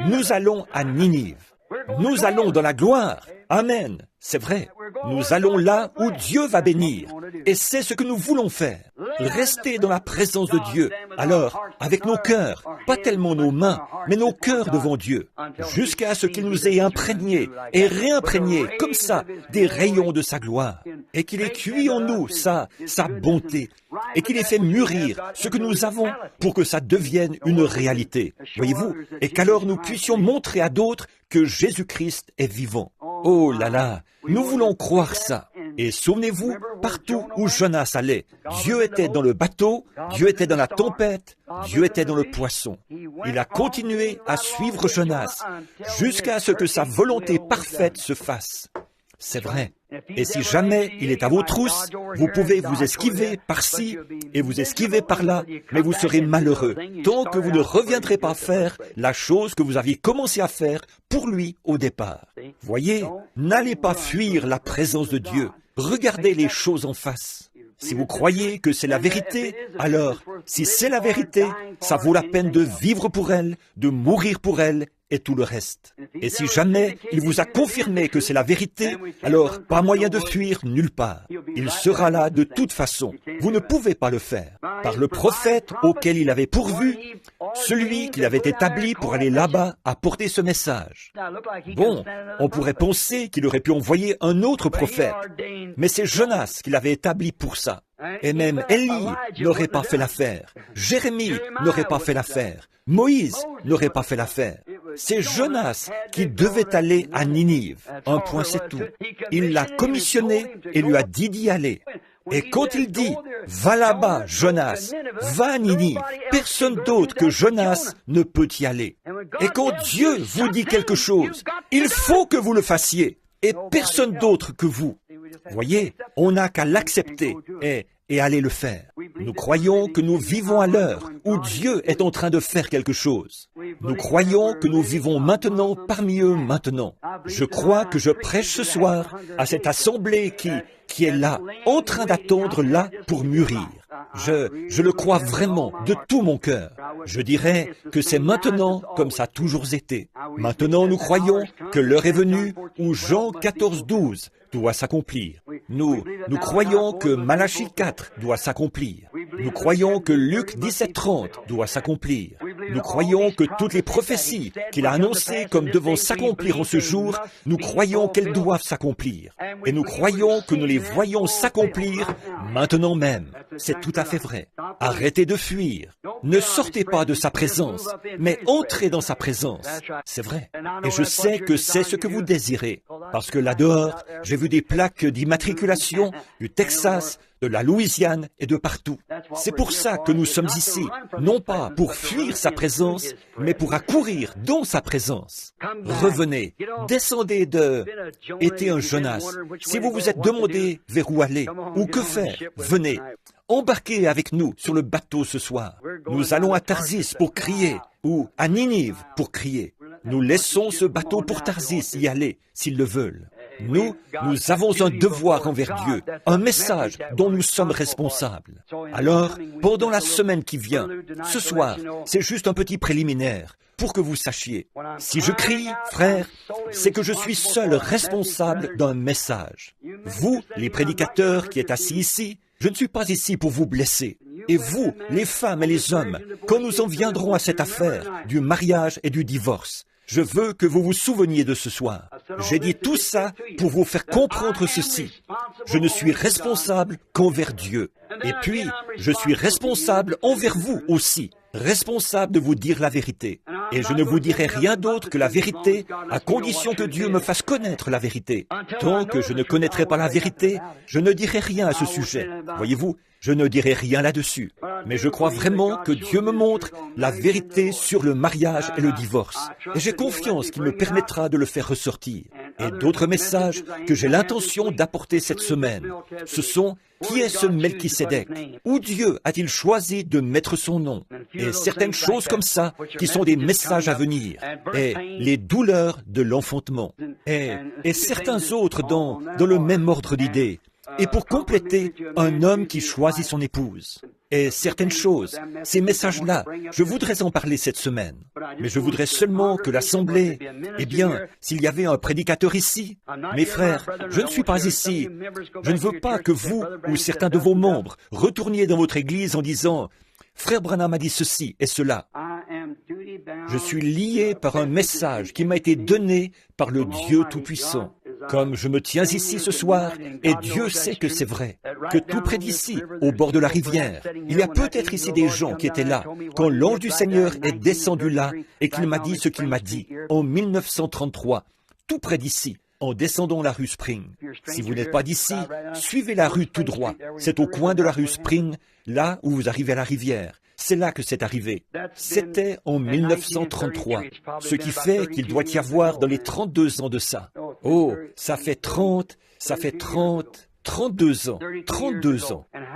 Nous allons à Ninive. Nous allons dans la gloire. Amen. C'est vrai. Nous allons là où Dieu va bénir. Et c'est ce que nous voulons faire. rester dans la présence de Dieu. Alors, avec nos cœurs, pas tellement nos mains, mais nos cœurs devant Dieu, jusqu'à ce qu'il nous ait imprégnés et réimprégnés, comme ça, des rayons de sa gloire, et qu'il ait cuit en nous sa bonté, et qu'il ait fait mûrir ce que nous avons pour que ça devienne une réalité. Voyez-vous, et qu'alors nous puissions montrer à d'autres que Jésus-Christ est vivant. Oh là là, nous voulons croire ça. Et souvenez-vous, partout où Jonas allait, Dieu était dans le bateau, Dieu était dans la tempête, Dieu était dans le poisson. Il a continué à suivre Jonas jusqu'à ce que sa volonté parfaite se fasse. C'est vrai. Et si jamais il est à vos trousses, vous pouvez vous esquiver par-ci et vous esquiver par-là, mais vous serez malheureux tant que vous ne reviendrez pas faire la chose que vous aviez commencé à faire pour lui au départ. Voyez, n'allez pas fuir la présence de Dieu. Regardez les choses en face. Si vous croyez que c'est la vérité, alors, si c'est la vérité, ça vaut la peine de vivre pour elle, de mourir pour elle, et tout le reste. Et si jamais il vous a confirmé que c'est la vérité, alors pas moyen de fuir nulle part. Il sera là de toute façon. Vous ne pouvez pas le faire. Par le prophète auquel il avait pourvu, celui qu'il avait établi pour aller là-bas apporter ce message. Bon, on pourrait penser qu'il aurait pu envoyer un autre prophète, mais c'est Jonas qui l'avait établi pour ça. Et même Élie n'aurait pas fait l'affaire. Jérémie n'aurait pas fait l'affaire. Moïse n'aurait pas fait l'affaire. C'est Jonas qui devait aller à Ninive. Un point, c'est tout. Il l'a commissionné et lui a dit d'y aller. Et quand il dit « Va là-bas, Jonas, va à Ninive », personne d'autre que Jonas ne peut y aller. Et quand Dieu vous dit quelque chose, il faut que vous le fassiez, et personne d'autre que vous. Voyez, on n'a qu'à l'accepter et aller le faire. Nous croyons que nous vivons à l'heure où Dieu est en train de faire quelque chose. Nous croyons que nous vivons maintenant parmi eux maintenant. Je crois que je prêche ce soir à cette assemblée qui est là, en train d'attendre là pour mûrir. Je le crois vraiment de tout mon cœur. Je dirais que c'est maintenant comme ça a toujours été. Maintenant, nous croyons que l'heure est venue où Jean 14:12 doit s'accomplir. Nous croyons que Malachie 4 doit s'accomplir. Nous croyons que Luc 17:30 doit s'accomplir. Nous croyons que toutes les prophéties qu'il a annoncées comme devant s'accomplir en ce jour, nous croyons qu'elles doivent s'accomplir. Et nous croyons que nous les voyons s'accomplir maintenant même. C'est tout à fait vrai. Arrêtez de fuir. Ne sortez pas de sa présence, mais entrez dans sa présence. C'est vrai. Et je sais que c'est ce que vous désirez. Parce que là-dehors, j'ai vu des plaques d'immatriculation du Texas, de la Louisiane et de partout. C'est pour ça que nous sommes ici, non pas pour fuir sa présence, mais pour accourir dans sa présence. Revenez, descendez été un Jonas. Si vous vous êtes demandé vers où aller, ou que faire, venez. Embarquez avec nous sur le bateau ce soir. Nous allons à Tarsis pour crier, ou à Ninive pour crier. Nous laissons ce bateau pour Tarsis y aller, s'ils le veulent. Nous avons un devoir envers Dieu, un message dont nous sommes responsables. Alors, pendant la semaine qui vient, ce soir, c'est juste un petit préliminaire pour que vous sachiez. Si je crie, frère, c'est que je suis seul responsable d'un message. Vous, les prédicateurs qui êtes assis ici, je ne suis pas ici pour vous blesser. Et vous, les femmes et les hommes, quand nous en viendrons à cette affaire du mariage et du divorce, je veux que vous vous souveniez de ce soir. J'ai dit tout ça pour vous faire comprendre ceci. Je ne suis responsable qu'envers Dieu. Et puis, je suis responsable envers vous aussi. Responsable de vous dire la vérité. Et je ne vous dirai rien d'autre que la vérité, à condition que Dieu me fasse connaître la vérité. Tant que je ne connaîtrai pas la vérité, je ne dirai rien à ce sujet. Voyez-vous, je ne dirai rien là-dessus. Mais je crois vraiment que Dieu me montre la vérité sur le mariage et le divorce. Et j'ai confiance qu'il me permettra de le faire ressortir. Et d'autres messages que j'ai l'intention d'apporter cette semaine, ce sont: qui est ce Melchisédek? Où Dieu a-t-il choisi de mettre son nom? Et certaines choses comme ça, qui sont des messages à venir. Et les douleurs de l'enfantement. Et certains autres dans le même ordre d'idées. et pour compléter, un homme qui choisit son épouse. Et certaines choses, ces messages-là, je voudrais en parler cette semaine. Mais je voudrais seulement que l'Assemblée, eh bien, s'il y avait un prédicateur ici, mes frères, je ne suis pas ici. Je ne veux pas que vous ou certains de vos membres retourniez dans votre église en disant « Frère Branham a dit ceci et cela ». Je suis lié par un message qui m'a été donné par le Dieu Tout-Puissant. Comme je me tiens ici ce soir, et Dieu sait que c'est vrai, que tout près d'ici, au bord de la rivière, il y a peut-être ici des gens qui étaient là, quand l'ange du Seigneur est descendu là, et qu'il m'a dit ce qu'il m'a dit, en 1933, tout près d'ici, en descendant la rue Spring. Si vous n'êtes pas d'ici, suivez la rue tout droit. C'est au coin de la rue Spring, là où vous arrivez à la rivière. C'est là que c'est arrivé. C'était en 1933, ce qui fait qu'il doit y avoir dans les 32 ans de ça. Oh, ça fait 32 ans.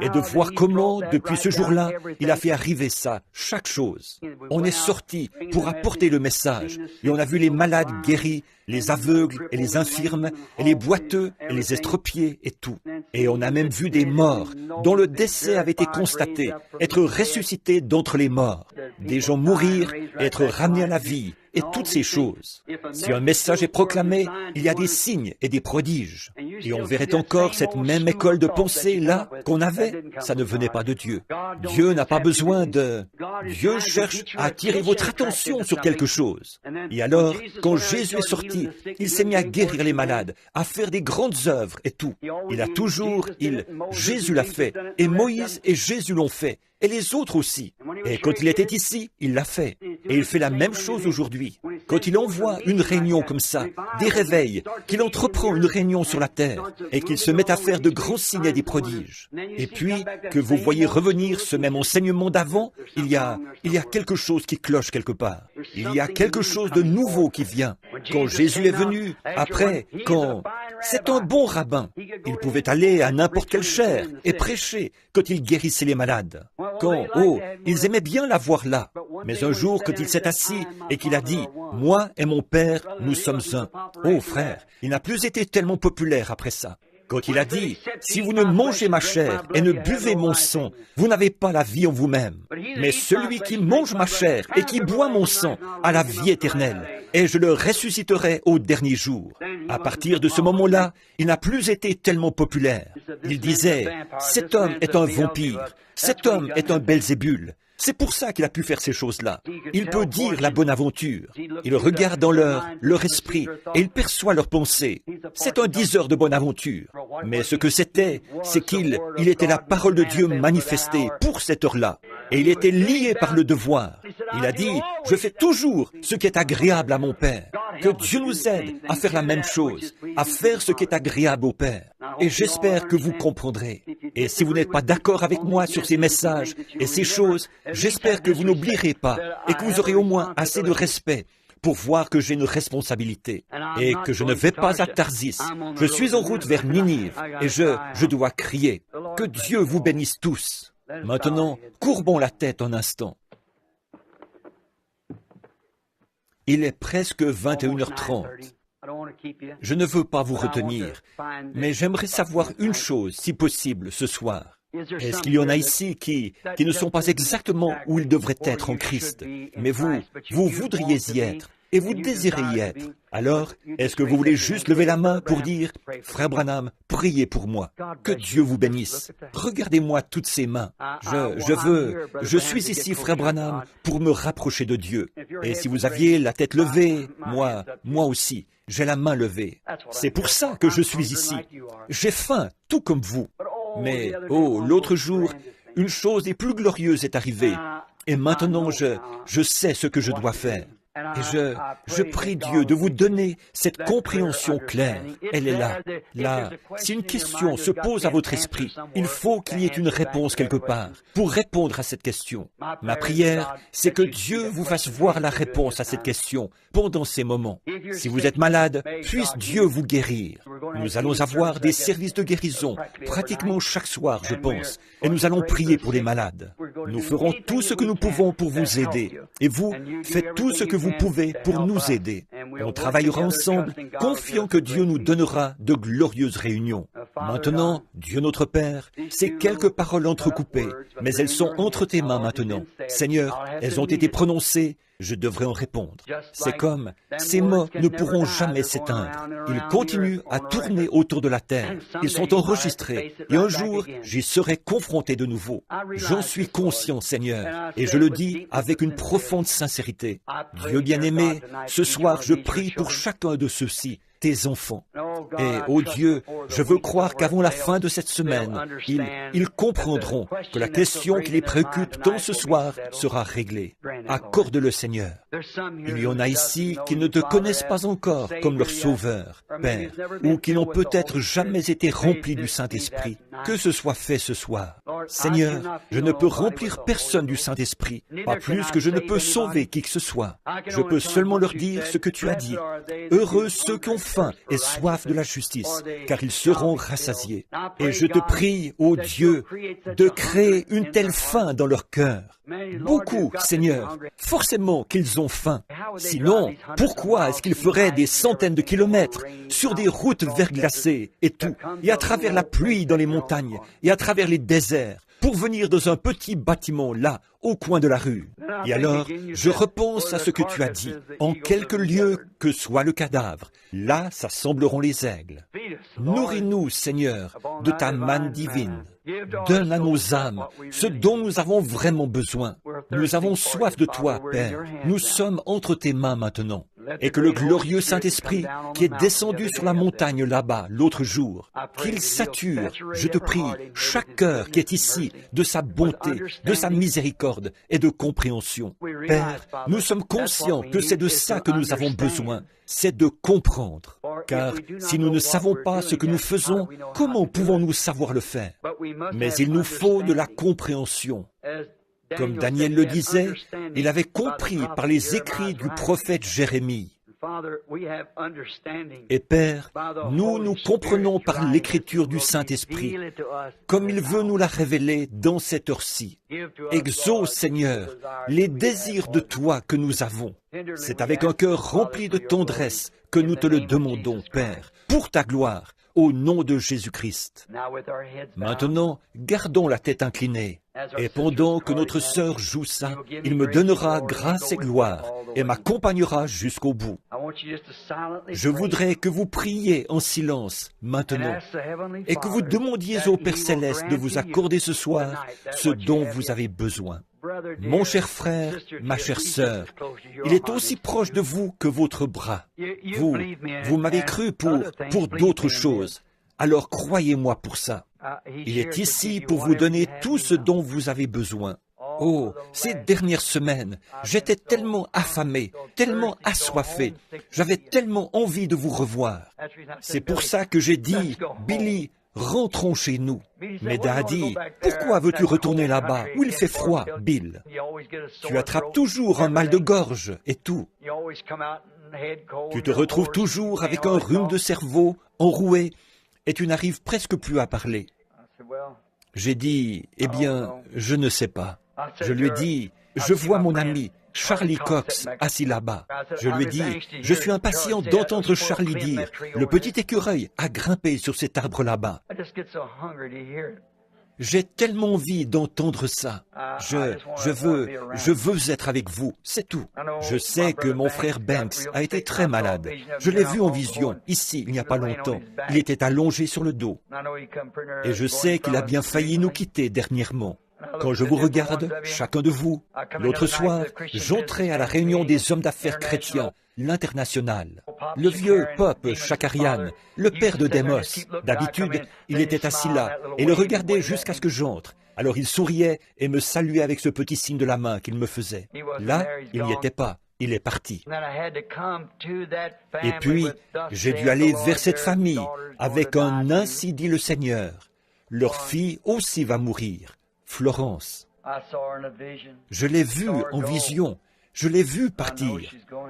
Et de voir comment, depuis ce jour-là, il a fait arriver ça, chaque chose. On est sorti pour apporter le message, et on a vu les malades guéris, les aveugles et les infirmes, et les boiteux et les estropiés et tout. Et on a même vu des morts, dont le décès avait été constaté, être ressuscités d'entre les morts. Des gens mourir et être ramenés à la vie, et toutes ces choses. Si un message est proclamé, il y a des signes et des prodiges. Et on verrait encore cette même école de pensée là qu'on avait. Ça ne venait pas de Dieu. Dieu n'a pas besoin de... Dieu cherche à attirer votre attention sur quelque chose. Et alors, quand Jésus est sorti, il s'est mis à guérir les malades, à faire des grandes œuvres et tout. Jésus l'a fait, et Moïse et Jésus l'ont fait. Et les autres aussi. Et quand il était ici, il l'a fait. Et il fait la même chose aujourd'hui. Quand il envoie une réunion comme ça, des réveils, qu'il entreprend une réunion sur la terre, et qu'il se met à faire de grands signes et des prodiges. Et puis, que vous voyez revenir ce même enseignement d'avant, il y a quelque chose qui cloche quelque part. Il y a quelque chose de nouveau qui vient. Quand Jésus est venu, après, c'est un bon rabbin. Il pouvait aller à n'importe quelle chaire et prêcher quand il guérissait les malades. Ils aimaient bien la voir là. Mais un jour, quand il s'est assis et qu'il a dit « Moi et mon Père, nous sommes un ». Oh frère, il n'a plus été tellement populaire après ça. Quand il a dit « Si vous ne mangez ma chair et ne buvez mon sang, vous n'avez pas la vie en vous-même. Mais celui qui mange ma chair et qui boit mon sang a la vie éternelle, et je le ressusciterai au dernier jour. » À partir de ce moment-là, il n'a plus été tellement populaire. Il disait « Cet homme est un vampire, cet homme est un Belzébul. » C'est pour ça qu'il a pu faire ces choses-là. Il peut dire la bonne aventure. Il regarde dans leur esprit et il perçoit leurs pensées. C'est un diseur de bonne aventure. Mais ce que c'est qu'il était la parole de Dieu manifestée pour cette heure-là. Et il était lié par le devoir. Il a dit, je fais toujours ce qui est agréable à mon Père. Que Dieu nous aide à faire la même chose, à faire ce qui est agréable au Père. Et j'espère que vous comprendrez. Et si vous n'êtes pas d'accord avec moi sur ces messages et ces choses, j'espère que vous n'oublierez pas et que vous aurez au moins assez de respect pour voir que j'ai une responsabilité et que je ne vais pas à Tarsis. Je suis en route vers Ninive et je dois crier. Que Dieu vous bénisse tous. Maintenant, courbons la tête un instant. Il est presque 21h30. Je ne veux pas vous retenir, mais j'aimerais savoir une chose, si possible, ce soir. Est-ce qu'il y en a ici qui ne sont pas exactement où ils devraient être en Christ, mais vous voudriez y être et vous désirez y être? Alors, est-ce que vous voulez juste lever la main pour dire « Frère Branham, priez pour moi. Que Dieu vous bénisse. Regardez-moi toutes ces mains. Je suis ici, Frère Branham, pour me rapprocher de Dieu. Et si vous aviez la tête levée, moi aussi, j'ai la main levée. C'est pour ça que je suis ici. J'ai faim, tout comme vous. Mais, l'autre jour, une chose des plus glorieuses est arrivée. Et maintenant, je sais ce que je dois faire. Et je prie Dieu de vous donner cette compréhension claire. Elle est là. Là, si une question se pose à votre esprit, il faut qu'il y ait une réponse quelque part pour répondre à cette question. Ma prière, c'est que Dieu vous fasse voir la réponse à cette question pendant ces moments. Si vous êtes malade, puisse Dieu vous guérir. Nous allons avoir des services de guérison pratiquement chaque soir, je pense, et nous allons prier pour les malades. Nous ferons tout ce que nous pouvons pour vous aider. Et vous, faites tout ce que vous pouvez pour nous aider. On travaillera ensemble, confiant que Dieu nous donnera de glorieuses réunions. Maintenant, Dieu notre Père, ces quelques paroles entrecoupées, mais elles sont entre tes mains maintenant. Seigneur, elles ont été prononcées, je devrais en répondre. C'est comme, ces mots ne pourront jamais s'éteindre. Ils continuent à tourner autour de la terre. Ils sont enregistrés. Et un jour, j'y serai confronté de nouveau. J'en suis conscient, Seigneur, et je le dis avec une profonde sincérité. Dieu bien-aimé, ce soir, je prie pour chacun de ceux-ci, tes enfants. Et, ô Dieu, je veux croire qu'avant la fin de cette semaine, ils comprendront que la question qui les préoccupe tant ce soir sera réglée. Accorde-le, Seigneur. Il y en a ici qui ne te connaissent pas encore comme leur Sauveur, Père, ou qui n'ont peut-être jamais été remplis du Saint-Esprit. Que ce soit fait ce soir. Seigneur, je ne peux remplir personne du Saint-Esprit, pas plus que je ne peux sauver qui que ce soit. Je peux seulement leur dire ce que tu as dit. Heureux ceux qui ont faim et soif de la justice, car ils seront rassasiés. Et je te prie, ô Dieu, de créer une telle faim dans leur cœur. Beaucoup, Seigneur, forcément qu'ils ont faim. Sinon, pourquoi est-ce qu'ils feraient des centaines de kilomètres sur des routes verglacées et tout, et à travers la pluie dans les montagnes, et à travers les déserts, pour venir dans un petit bâtiment là, au coin de la rue. Et alors, je repense à ce que tu as dit. En quelque lieu que soit le cadavre, là s'assembleront les aigles. Nourris-nous, Seigneur, de ta manne divine. Donne à nos âmes ce dont nous avons vraiment besoin. Nous avons soif de toi, Père. Nous sommes entre tes mains maintenant. Et que le glorieux Saint-Esprit, qui est descendu sur la montagne là-bas l'autre jour, qu'il sature, je te prie, chaque cœur qui est ici de sa bonté, de sa miséricorde et de compréhension. Père, nous sommes conscients que c'est de ça que nous avons besoin, c'est de comprendre. Car si nous ne savons pas ce que nous faisons, comment pouvons-nous savoir le faire? Mais il nous faut de la compréhension. Comme Daniel le disait, il avait compris par les écrits du prophète Jérémie. Et Père, nous comprenons par l'écriture du Saint-Esprit, comme il veut nous la révéler dans cette heure-ci. Exauce, Seigneur, les désirs de toi que nous avons. C'est avec un cœur rempli de tendresse que nous te le demandons, Père, pour ta gloire, au nom de Jésus-Christ. Maintenant, gardons la tête inclinée. Et pendant que notre sœur joue ça, il me donnera grâce et gloire et m'accompagnera jusqu'au bout. Je voudrais que vous priez en silence maintenant et que vous demandiez au Père Céleste de vous accorder ce soir ce dont vous avez besoin. Mon cher frère, ma chère sœur, il est aussi proche de vous que votre bras. Vous m'avez cru pour d'autres choses. Alors croyez-moi pour ça. Il est ici pour vous donner tout ce dont vous avez besoin. Oh, ces dernières semaines, j'étais tellement affamé, tellement assoiffé, j'avais tellement envie de vous revoir. C'est pour ça que j'ai dit, Billy, rentrons chez nous. Mais Dad a dit, pourquoi veux-tu retourner là-bas où il fait froid, Bill? Tu attrapes toujours un mal de gorge et tout. Tu te retrouves toujours avec un rhume de cerveau, enroué, et tu n'arrives presque plus à parler. J'ai dit, eh bien, je ne sais pas. Je lui ai dit, je vois mon ami, Charlie Cox, assis là-bas. Je lui ai dit, je suis impatient d'entendre Charlie dire, le petit écureuil a grimpé sur cet arbre là-bas. J'ai tellement envie d'entendre ça. Je veux être avec vous, c'est tout. Je sais que mon frère Banks a été très malade. Je l'ai vu en vision, ici, il n'y a pas longtemps. Il était allongé sur le dos. Et je sais qu'il a bien failli nous quitter dernièrement. Quand je vous regarde, chacun de vous, l'autre soir, j'entrais à la réunion des hommes d'affaires chrétiens, l'International. Le vieux Pop Chakarian, le père de Demos, d'habitude, il était assis là et le regardait jusqu'à ce que j'entre. Alors il souriait et me saluait avec ce petit signe de la main qu'il me faisait. Là, il n'y était pas. Il est parti. Et puis, j'ai dû aller vers cette famille avec un « Ainsi dit le Seigneur ». Leur fille aussi va mourir. Florence. Je l'ai vue en vision, je l'ai vue partir.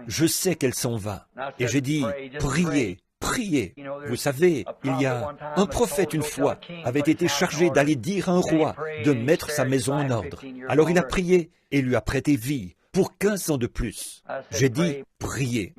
Je sais qu'elle s'en va. Et j'ai dit, priez, priez. Vous savez, il y a un prophète une fois avait été chargé d'aller dire à un roi de mettre sa maison en ordre. Alors il a prié et lui a prêté vie pour 15 ans de plus. J'ai dit, priez.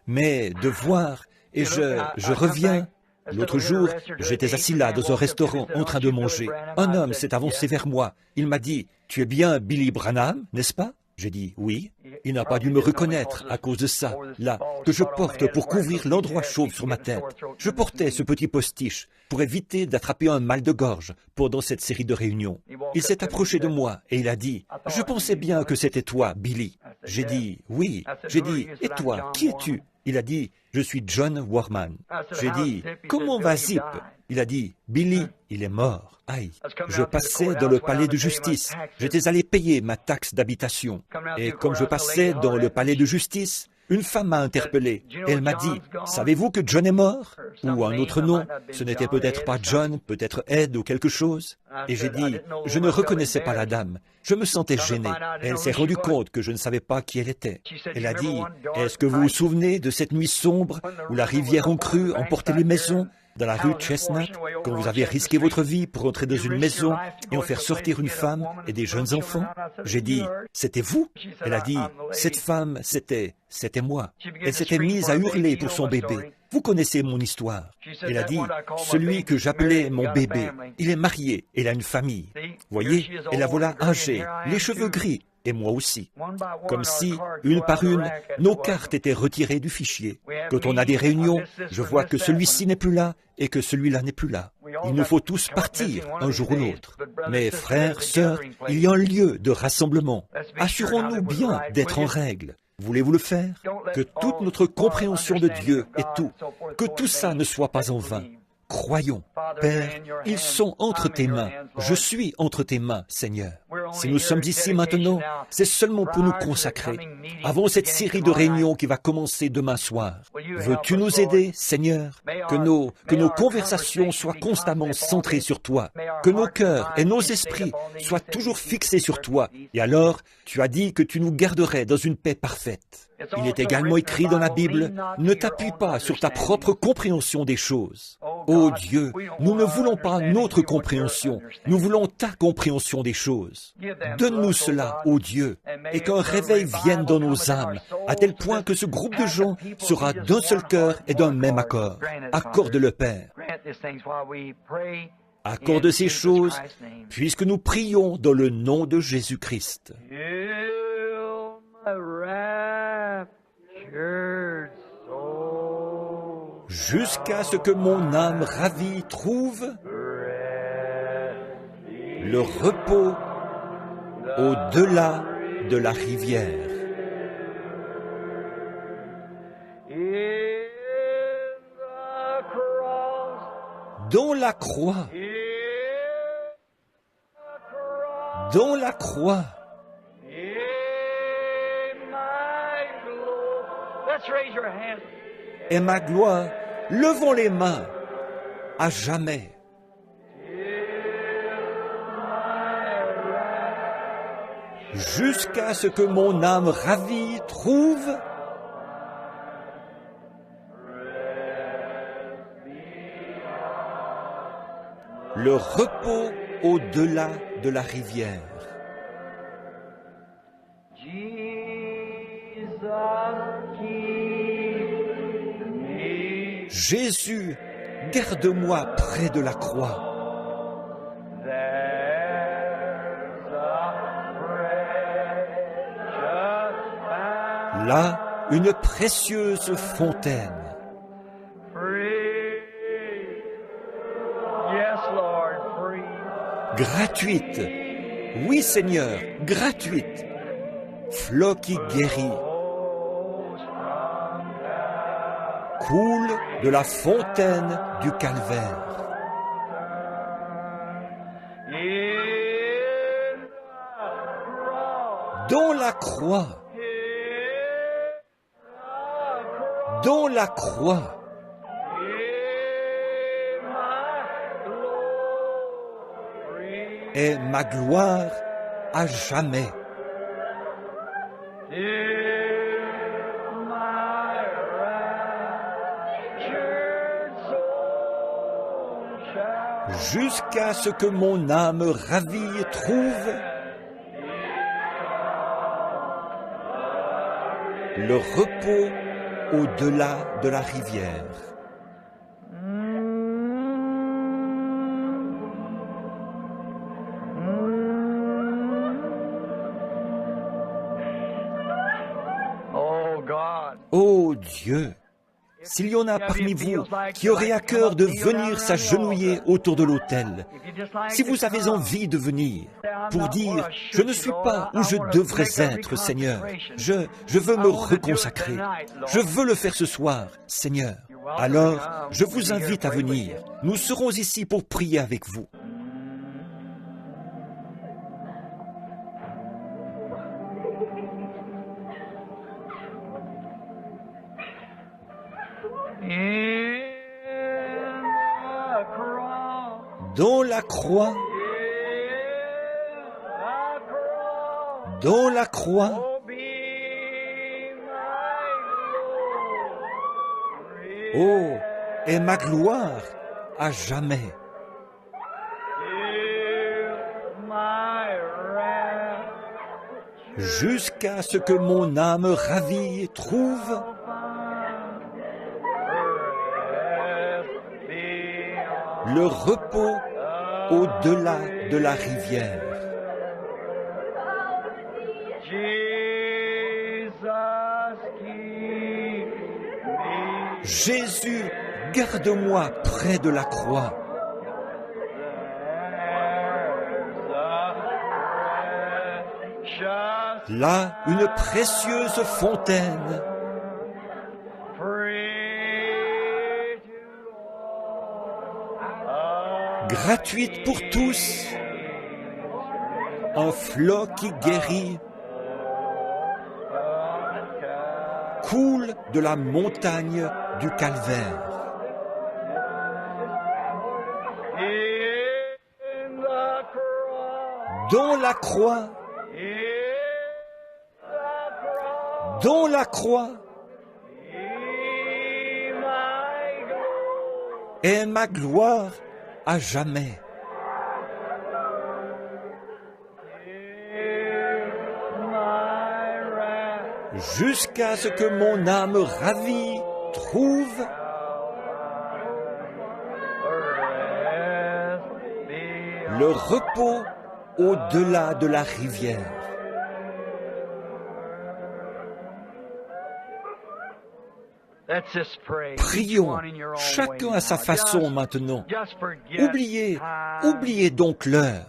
Mais de voir et je reviens. L'autre jour, j'étais assis là dans un restaurant en train de manger. Un homme s'est avancé vers moi. Il m'a dit, « Tu es bien Billy Branham, n'est-ce pas ?» J'ai dit, « Oui. » Il n'a pas dû me reconnaître à cause de ça, là, que je porte pour couvrir l'endroit chauve sur ma tête. Je portais ce petit postiche pour éviter d'attraper un mal de gorge pendant cette série de réunions. Il s'est approché de moi et il a dit, « Je pensais bien que c'était toi, Billy. » J'ai dit, « Oui. » J'ai dit, « Et toi, qui es-tu » Il a dit, « Je suis John Warman. » J'ai dit, « Comment va Zip ?» Il a dit, « Billy, il est mort. » Aïe. Je passais dans le palais de justice. J'étais allé payer ma taxe d'habitation. Et comme je passais dans le palais de justice, une femme m'a interpellé. Elle m'a dit, « Savez-vous que John est mort ?» Ou un autre nom. Ce n'était peut-être pas John, peut-être Ed ou quelque chose. Et j'ai dit, je ne reconnaissais pas la dame. Je me sentais gêné. Elle s'est rendue compte que je ne savais pas qui elle était. Elle a dit, « Est-ce que vous vous souvenez de cette nuit sombre où la rivière en crue emportait les maisons ? Dans la rue Chestnut, quand vous avez risqué votre vie pour entrer dans une maison et en faire sortir une femme et des jeunes enfants? » J'ai dit, « C'était vous ?» Elle a dit, « Cette femme, c'était moi. » Elle s'était mise à hurler pour son bébé. Vous connaissez mon histoire. Elle a dit, « Celui que j'appelais mon bébé, il est marié, il a une famille. » Voyez, et la voilà âgée, les cheveux gris. Et moi aussi. Comme si, une par une, nos cartes étaient retirées du fichier. Quand on a des réunions, je vois que celui-ci n'est plus là et que celui-là n'est plus là. Il nous faut tous partir un jour ou l'autre. Mais frères, sœurs, il y a un lieu de rassemblement. Assurons-nous bien d'être en règle. Voulez-vous le faire? Que toute notre compréhension de Dieu et tout, que tout ça ne soit pas en vain. Croyons. Père, ils sont entre tes mains. Je suis entre tes mains, Seigneur. Si nous sommes ici maintenant, c'est seulement pour nous consacrer avant cette série de réunions qui va commencer demain soir. Veux-tu nous aider, Seigneur? Que nos conversations soient constamment centrées sur toi. Que nos cœurs et nos esprits soient toujours fixés sur toi. Et alors, tu as dit que tu nous garderais dans une paix parfaite. Il est également écrit dans la Bible, « Ne t'appuie pas sur ta propre compréhension des choses. » Ô Dieu, nous ne voulons pas notre compréhension, nous voulons ta compréhension des choses. Donne-nous cela, ô Dieu, et qu'un réveil vienne dans nos âmes, à tel point que ce groupe de gens sera d'un seul cœur et d'un même accord. Accorde-le, Père. Accorde ces choses, puisque nous prions dans le nom de Jésus-Christ. Jusqu'à ce que mon âme ravie trouve le repos au-delà de la rivière. Dans la croix, et ma gloire, levons les mains à jamais. Jusqu'à ce que mon âme ravie trouve le repos au-delà de la rivière. Jésus, garde-moi près de la croix. Là, une précieuse fontaine. Gratuite. Oui, Seigneur, gratuite. Flot qui guérit. Coule de la fontaine du calvaire. Dans la croix. Dans la croix. Est ma gloire à jamais. Jusqu'à ce que mon âme ravie trouve le repos au-delà de la rivière. Ô Dieu, s'il y en a parmi vous qui auraient à cœur de venir s'agenouiller autour de l'autel, si vous avez envie de venir pour dire « Je ne suis pas où je devrais être, Seigneur, je veux me reconsacrer, je veux le faire ce soir, Seigneur », alors je vous invite à venir. Nous serons ici pour prier avec vous. Dans la croix, dans la croix, oh, est ma gloire à jamais. Jusqu'à ce que mon âme ravie trouve le repos au-delà de la rivière. Jésus, garde-moi près de la croix. Là, une précieuse fontaine. Gratuite pour tous, un flot qui guérit, coule de la montagne du Calvaire. Dans la croix, dans la croix, est ma gloire à jamais. Jusqu'à ce que mon âme ravie trouve le repos au-delà de la rivière. Prions, chacun à sa façon maintenant. Oubliez donc l'heure.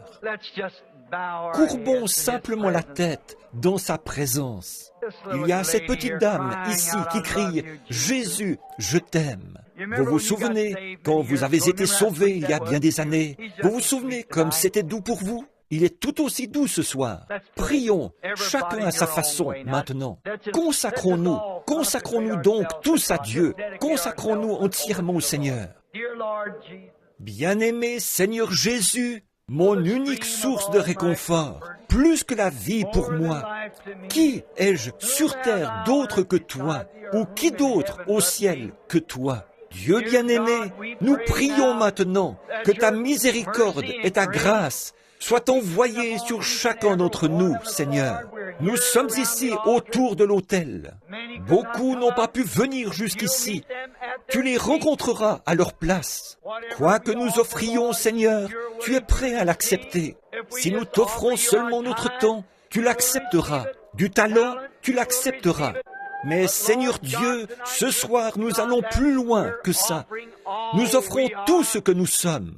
Courbons simplement la tête dans sa présence. Il y a cette petite dame ici qui crie « Jésus, je t'aime ». Vous vous souvenez, quand vous avez été sauvé il y a bien des années, vous vous souvenez comme c'était doux pour vous? Il est tout aussi doux ce soir. Prions, chacun à sa façon, maintenant. Consacrons-nous donc tous à Dieu. Consacrons-nous entièrement au Seigneur. Bien-aimé Seigneur Jésus, mon unique source de réconfort, plus que la vie pour moi. Qui ai-je sur terre d'autre que toi, ou qui d'autre au ciel que toi? Dieu bien-aimé, nous prions maintenant que ta miséricorde et ta grâce soient envoyées sur chacun d'entre nous, Seigneur. Nous sommes ici autour de l'autel. Beaucoup n'ont pas pu venir jusqu'ici. Tu les rencontreras à leur place. Quoi que nous offrions, Seigneur, tu es prêt à l'accepter. Si nous t'offrons seulement notre temps, tu l'accepteras. Du talent, tu l'accepteras. Mais Seigneur Dieu, ce soir, nous allons plus loin que ça. Nous offrons tout ce que nous sommes.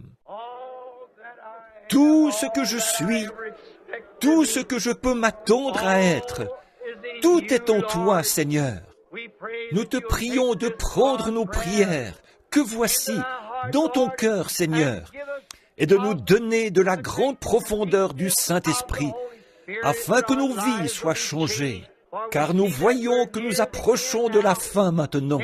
Tout ce que je suis, tout ce que je peux m'attendre à être, tout est en toi, Seigneur. Nous te prions de prendre nos prières, que voici, dans ton cœur, Seigneur, et de nous donner de la grande profondeur du Saint-Esprit, afin que nos vies soient changées. Car nous voyons que nous approchons de la fin maintenant.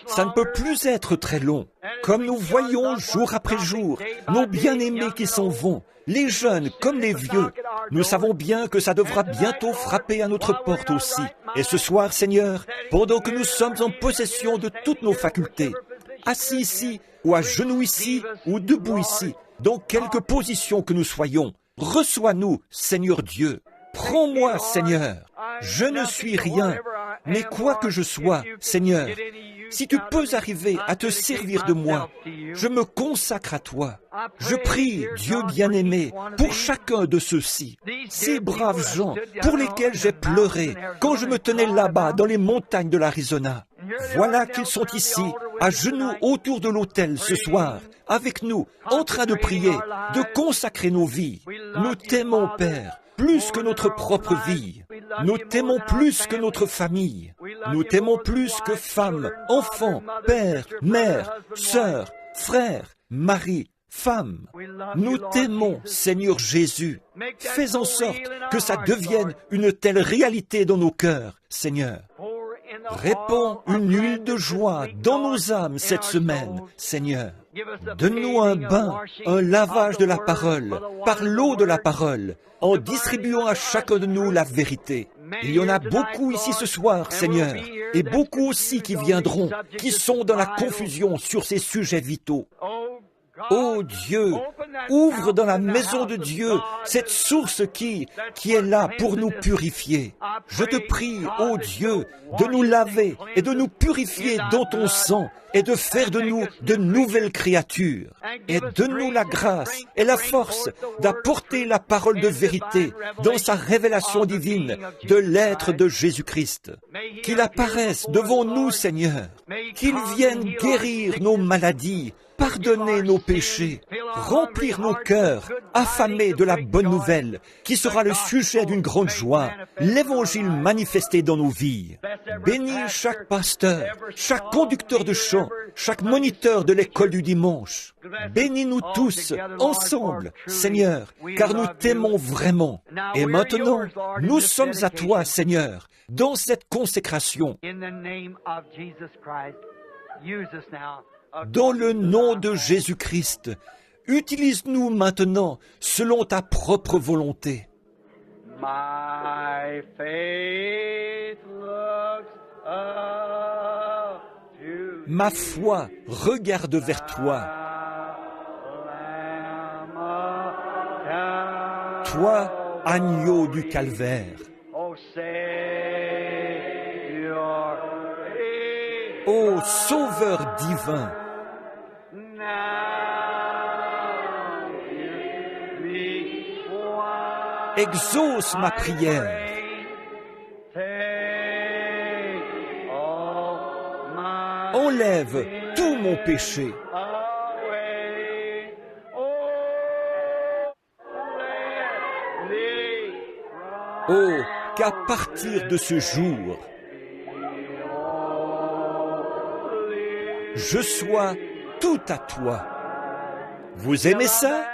Ça ne peut plus être très long. Comme nous voyons jour après jour, nos bien-aimés qui s'en vont, les jeunes comme les vieux, nous savons bien que ça devra bientôt frapper à notre porte aussi. Et ce soir, Seigneur, pendant que nous sommes en possession de toutes nos facultés, assis ici, ou à genoux ici, ou debout ici, dans quelque position que nous soyons, reçois-nous, Seigneur Dieu. Prends-moi, Seigneur. Je ne suis rien, Mais quoi que je sois, Seigneur, si tu peux arriver à te servir de moi, je me consacre à toi. Je prie, Dieu bien-aimé, pour chacun de ceux-ci, ces braves gens pour lesquels j'ai pleuré quand je me tenais là-bas dans les montagnes de l'Arizona. Voilà qu'ils sont ici, à genoux autour de l'autel ce soir, avec nous, en train de prier, de consacrer nos vies. Nous t'aimons, Père, plus que notre propre vie. Nous t'aimons plus que notre famille. Nous t'aimons plus que femmes, enfants, père, mère, sœurs, frères, mari, femme. Nous t'aimons, Seigneur Jésus. Fais en sorte que ça devienne une telle réalité dans nos cœurs, Seigneur. Répands une huile de joie dans nos âmes cette semaine, Seigneur. Donne-nous un bain, un lavage de la parole, par l'eau de la parole, en distribuant à chacun de nous la vérité. Il y en a beaucoup ici ce soir, Seigneur, et beaucoup aussi qui viendront, qui sont dans la confusion sur ces sujets vitaux. Ô Dieu, ouvre dans la maison de Dieu cette source qui est là pour nous purifier. Je te prie, ô Dieu, de nous laver et de nous purifier dans ton sang et de faire de nous de nouvelles créatures. Et donne-nous la grâce et la force d'apporter la parole de vérité dans sa révélation divine de l'être de Jésus-Christ. Qu'il apparaisse devant nous, Seigneur, qu'il vienne guérir nos maladies, pardonner nos péchés, remplir nos cœurs, affamés de la bonne nouvelle, qui sera le sujet d'une grande joie, l'évangile manifesté dans nos vies. Bénis chaque pasteur, chaque conducteur de chant, chaque moniteur de l'école du dimanche. Bénis-nous tous, ensemble, Seigneur, car nous t'aimons vraiment. Et maintenant, nous sommes à toi, Seigneur, dans cette consécration. Dans le nom de Jésus-Christ, utilise-nous maintenant selon ta propre volonté. Ma foi regarde vers toi. Toi, agneau du calvaire. Ô Sauveur divin, exauce ma prière. Enlève tout mon péché. Oh, qu'à partir de ce jour, je sois tout à toi. Vous aimez ça?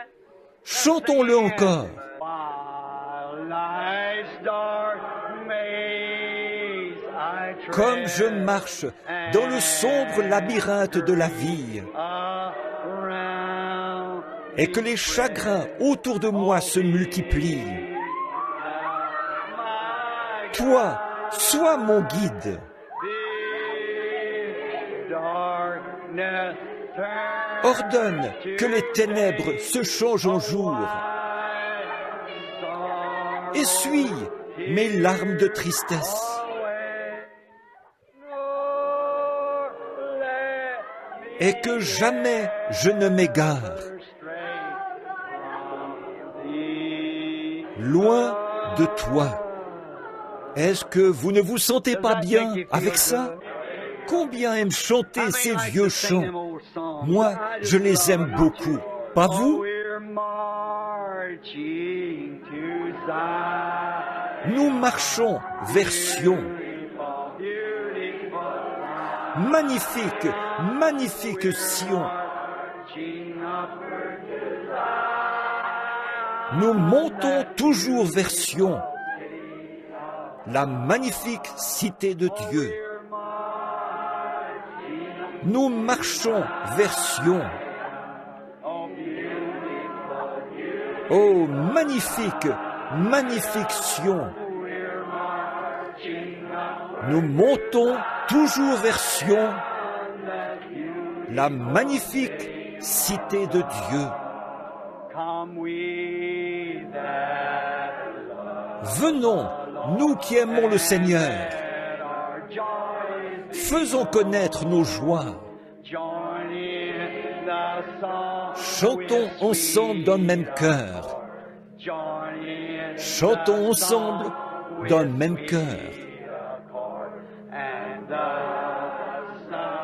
Chantons-le encore. Comme je marche dans le sombre labyrinthe de la vie, et que les chagrins autour de moi se multiplient, toi, sois mon guide. Ordonne que les ténèbres se changent en jour. Essuie mes larmes de tristesse. Et que jamais je ne m'égare. Loin de toi. Est-ce que vous ne vous sentez pas bien avec ça? Combien aiment chanter ces vieux chants? Moi, je les aime beaucoup. Pas vous? Nous marchons vers Sion. Magnifique, magnifique Sion. Nous montons toujours vers Sion, la magnifique cité de Dieu. Nous marchons vers Sion. Oh, magnifique, magnifique Sion. Nous montons toujours vers Sion, la magnifique cité de Dieu. Venons, nous qui aimons le Seigneur. Faisons connaître nos joies. Chantons ensemble d'un même cœur. Chantons ensemble d'un même cœur.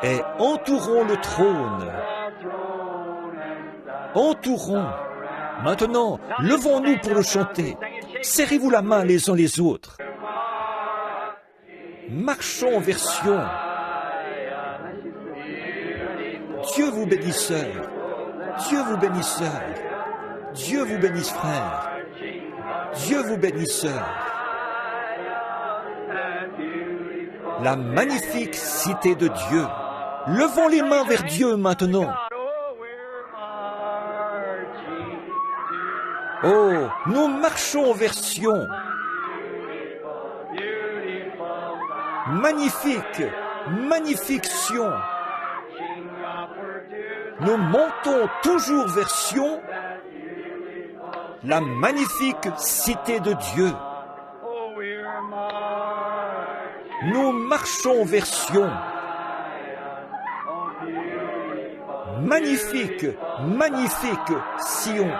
Et entourons le trône. Entourons. Maintenant, levons-nous pour le chanter. Serrez-vous la main les uns les autres. Marchons vers Sion. Dieu vous bénisse, sœur. Dieu vous bénisse, sœur. Dieu vous bénisse, frère. Dieu vous bénisse, sœur. La magnifique cité de Dieu. Levons les mains vers Dieu maintenant. Oh, nous marchons vers Sion. Magnifique, magnifique Sion. Nous montons toujours vers Sion, la magnifique cité de Dieu. Nous marchons vers Sion. Magnifique, magnifique Sion.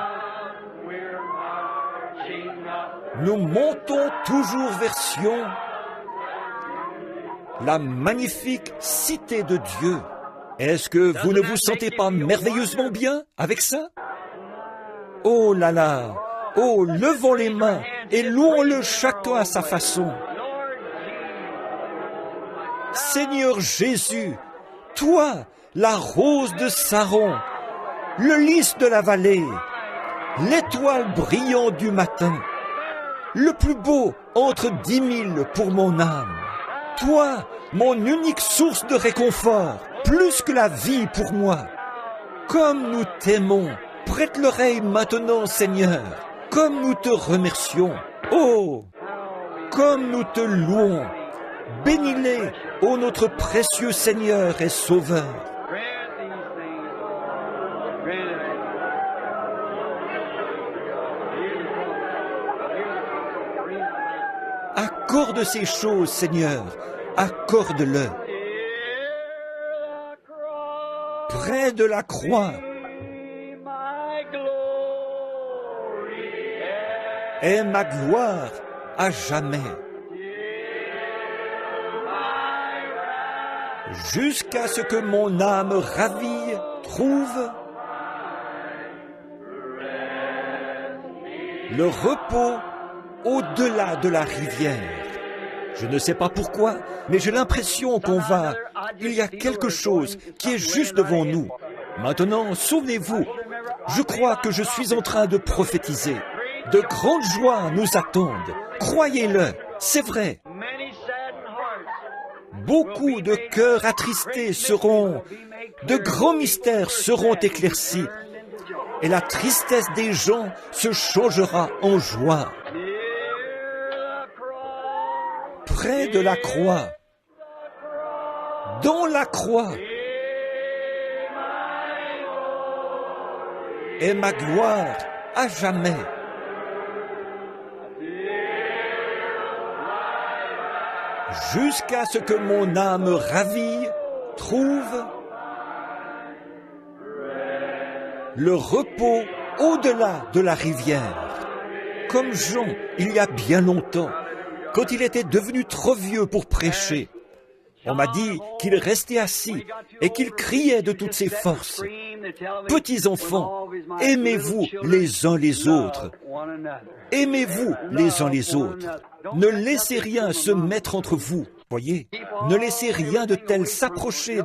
Nous montons toujours vers Sion, la magnifique cité de Dieu. Est-ce que vous ne vous sentez pas merveilleusement bien avec ça? Oh là là! Oh, levons les mains et louons-le chacun à sa façon. Seigneur Jésus, toi, la rose de Saron, le lys de la vallée, l'étoile brillante du matin, le plus beau entre 10 000 pour mon âme. Toi, mon unique source de réconfort, plus que la vie pour moi. Comme nous t'aimons, prête l'oreille maintenant, Seigneur, comme nous te remercions. Oh, comme nous te louons. Bénis-les, ô notre précieux Seigneur et Sauveur. Accorde ces choses, Seigneur, accorde-le. Près de la croix est ma gloire à jamais. Jusqu'à ce que mon âme ravie trouve le repos au-delà de la rivière. Je ne sais pas pourquoi, mais j'ai l'impression il y a quelque chose qui est juste devant nous. Maintenant, souvenez-vous, je crois que je suis en train de prophétiser. De grandes joies nous attendent. Croyez-le, c'est vrai. Beaucoup de cœurs attristés de grands mystères seront éclaircis, et la tristesse des gens se changera en joie. Près de la croix, dans la croix, est ma gloire à jamais. Jusqu'à ce que mon âme ravie trouve le repos au-delà de la rivière. Comme Jean, il y a bien longtemps, quand il était devenu trop vieux pour prêcher. On m'a dit qu'il restait assis et qu'il criait de toutes ses forces. Petits enfants, aimez-vous les uns les autres. Aimez-vous les uns les autres. Ne laissez rien se mettre entre vous. Voyez, ne laissez rien de tel s'approcher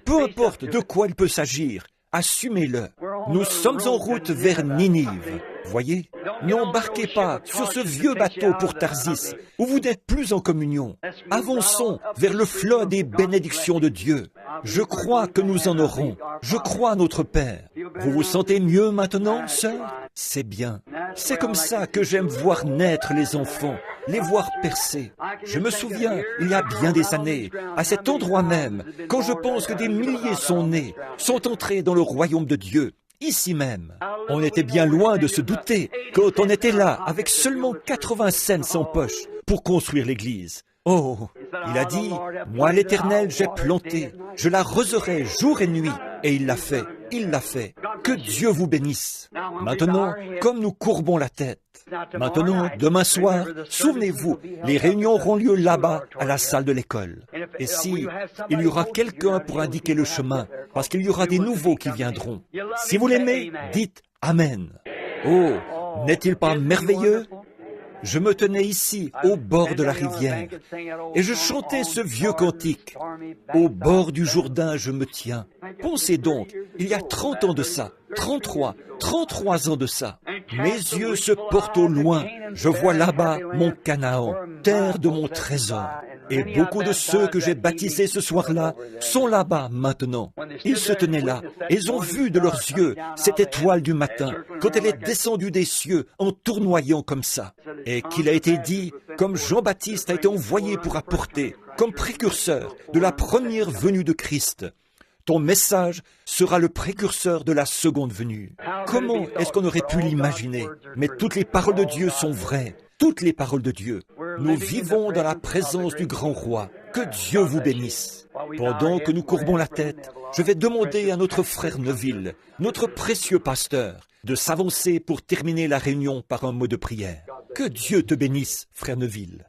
peu importe de quoi il peut s'agir. Assumez-le. Nous sommes en route vers Ninive. Voyez, n'embarquez pas sur ce vieux bateau pour Tarsis, où vous n'êtes plus en communion. Avançons vers le flot des bénédictions de Dieu. Je crois que nous en aurons. Je crois à notre Père. Vous vous sentez mieux maintenant, sœur? C'est bien. C'est comme ça que j'aime voir naître les enfants, les voir percer. Je me souviens, il y a bien des années, à cet endroit même, quand je pense que des milliers sont nés, sont entrés dans le royaume de Dieu. Ici même, on était bien loin de se douter quand on était là avec seulement 80 cents en poche pour construire l'église. Oh, il a dit, moi l'Éternel, j'ai planté, je l'arroserai jour et nuit. Et il l'a fait, il l'a fait. Que Dieu vous bénisse. Maintenant, comme nous courbons la tête, maintenant, demain soir, souvenez-vous, les réunions auront lieu là-bas, à la salle de l'école. Et si il y aura quelqu'un pour indiquer le chemin, parce qu'il y aura des nouveaux qui viendront. Si vous l'aimez, dites Amen. Oh, n'est-il pas merveilleux? Je me tenais ici, au bord de la rivière, et je chantais ce vieux cantique. Au bord du Jourdain, je me tiens. Pensez donc, il y a 30 ans de ça, 33 ans de ça. Mes yeux se portent au loin. Je vois là-bas mon Canaan, terre de mon trésor. Et beaucoup de ceux que j'ai baptisés ce soir-là sont là-bas maintenant. Ils se tenaient là, et ils ont vu de leurs yeux cette étoile du matin, quand elle est descendue des cieux en tournoyant comme ça. Et qu'il a été dit, comme Jean-Baptiste a été envoyé pour apporter, comme précurseur de la première venue de Christ. Ton message sera le précurseur de la seconde venue. Comment est-ce qu'on aurait pu l'imaginer? Mais toutes les paroles de Dieu sont vraies. Toutes les paroles de Dieu. Nous vivons dans la présence du grand roi. Que Dieu vous bénisse. Pendant que nous courbons la tête, je vais demander à notre frère Neville, notre précieux pasteur, de s'avancer pour terminer la réunion par un mot de prière. Que Dieu te bénisse, frère Neville.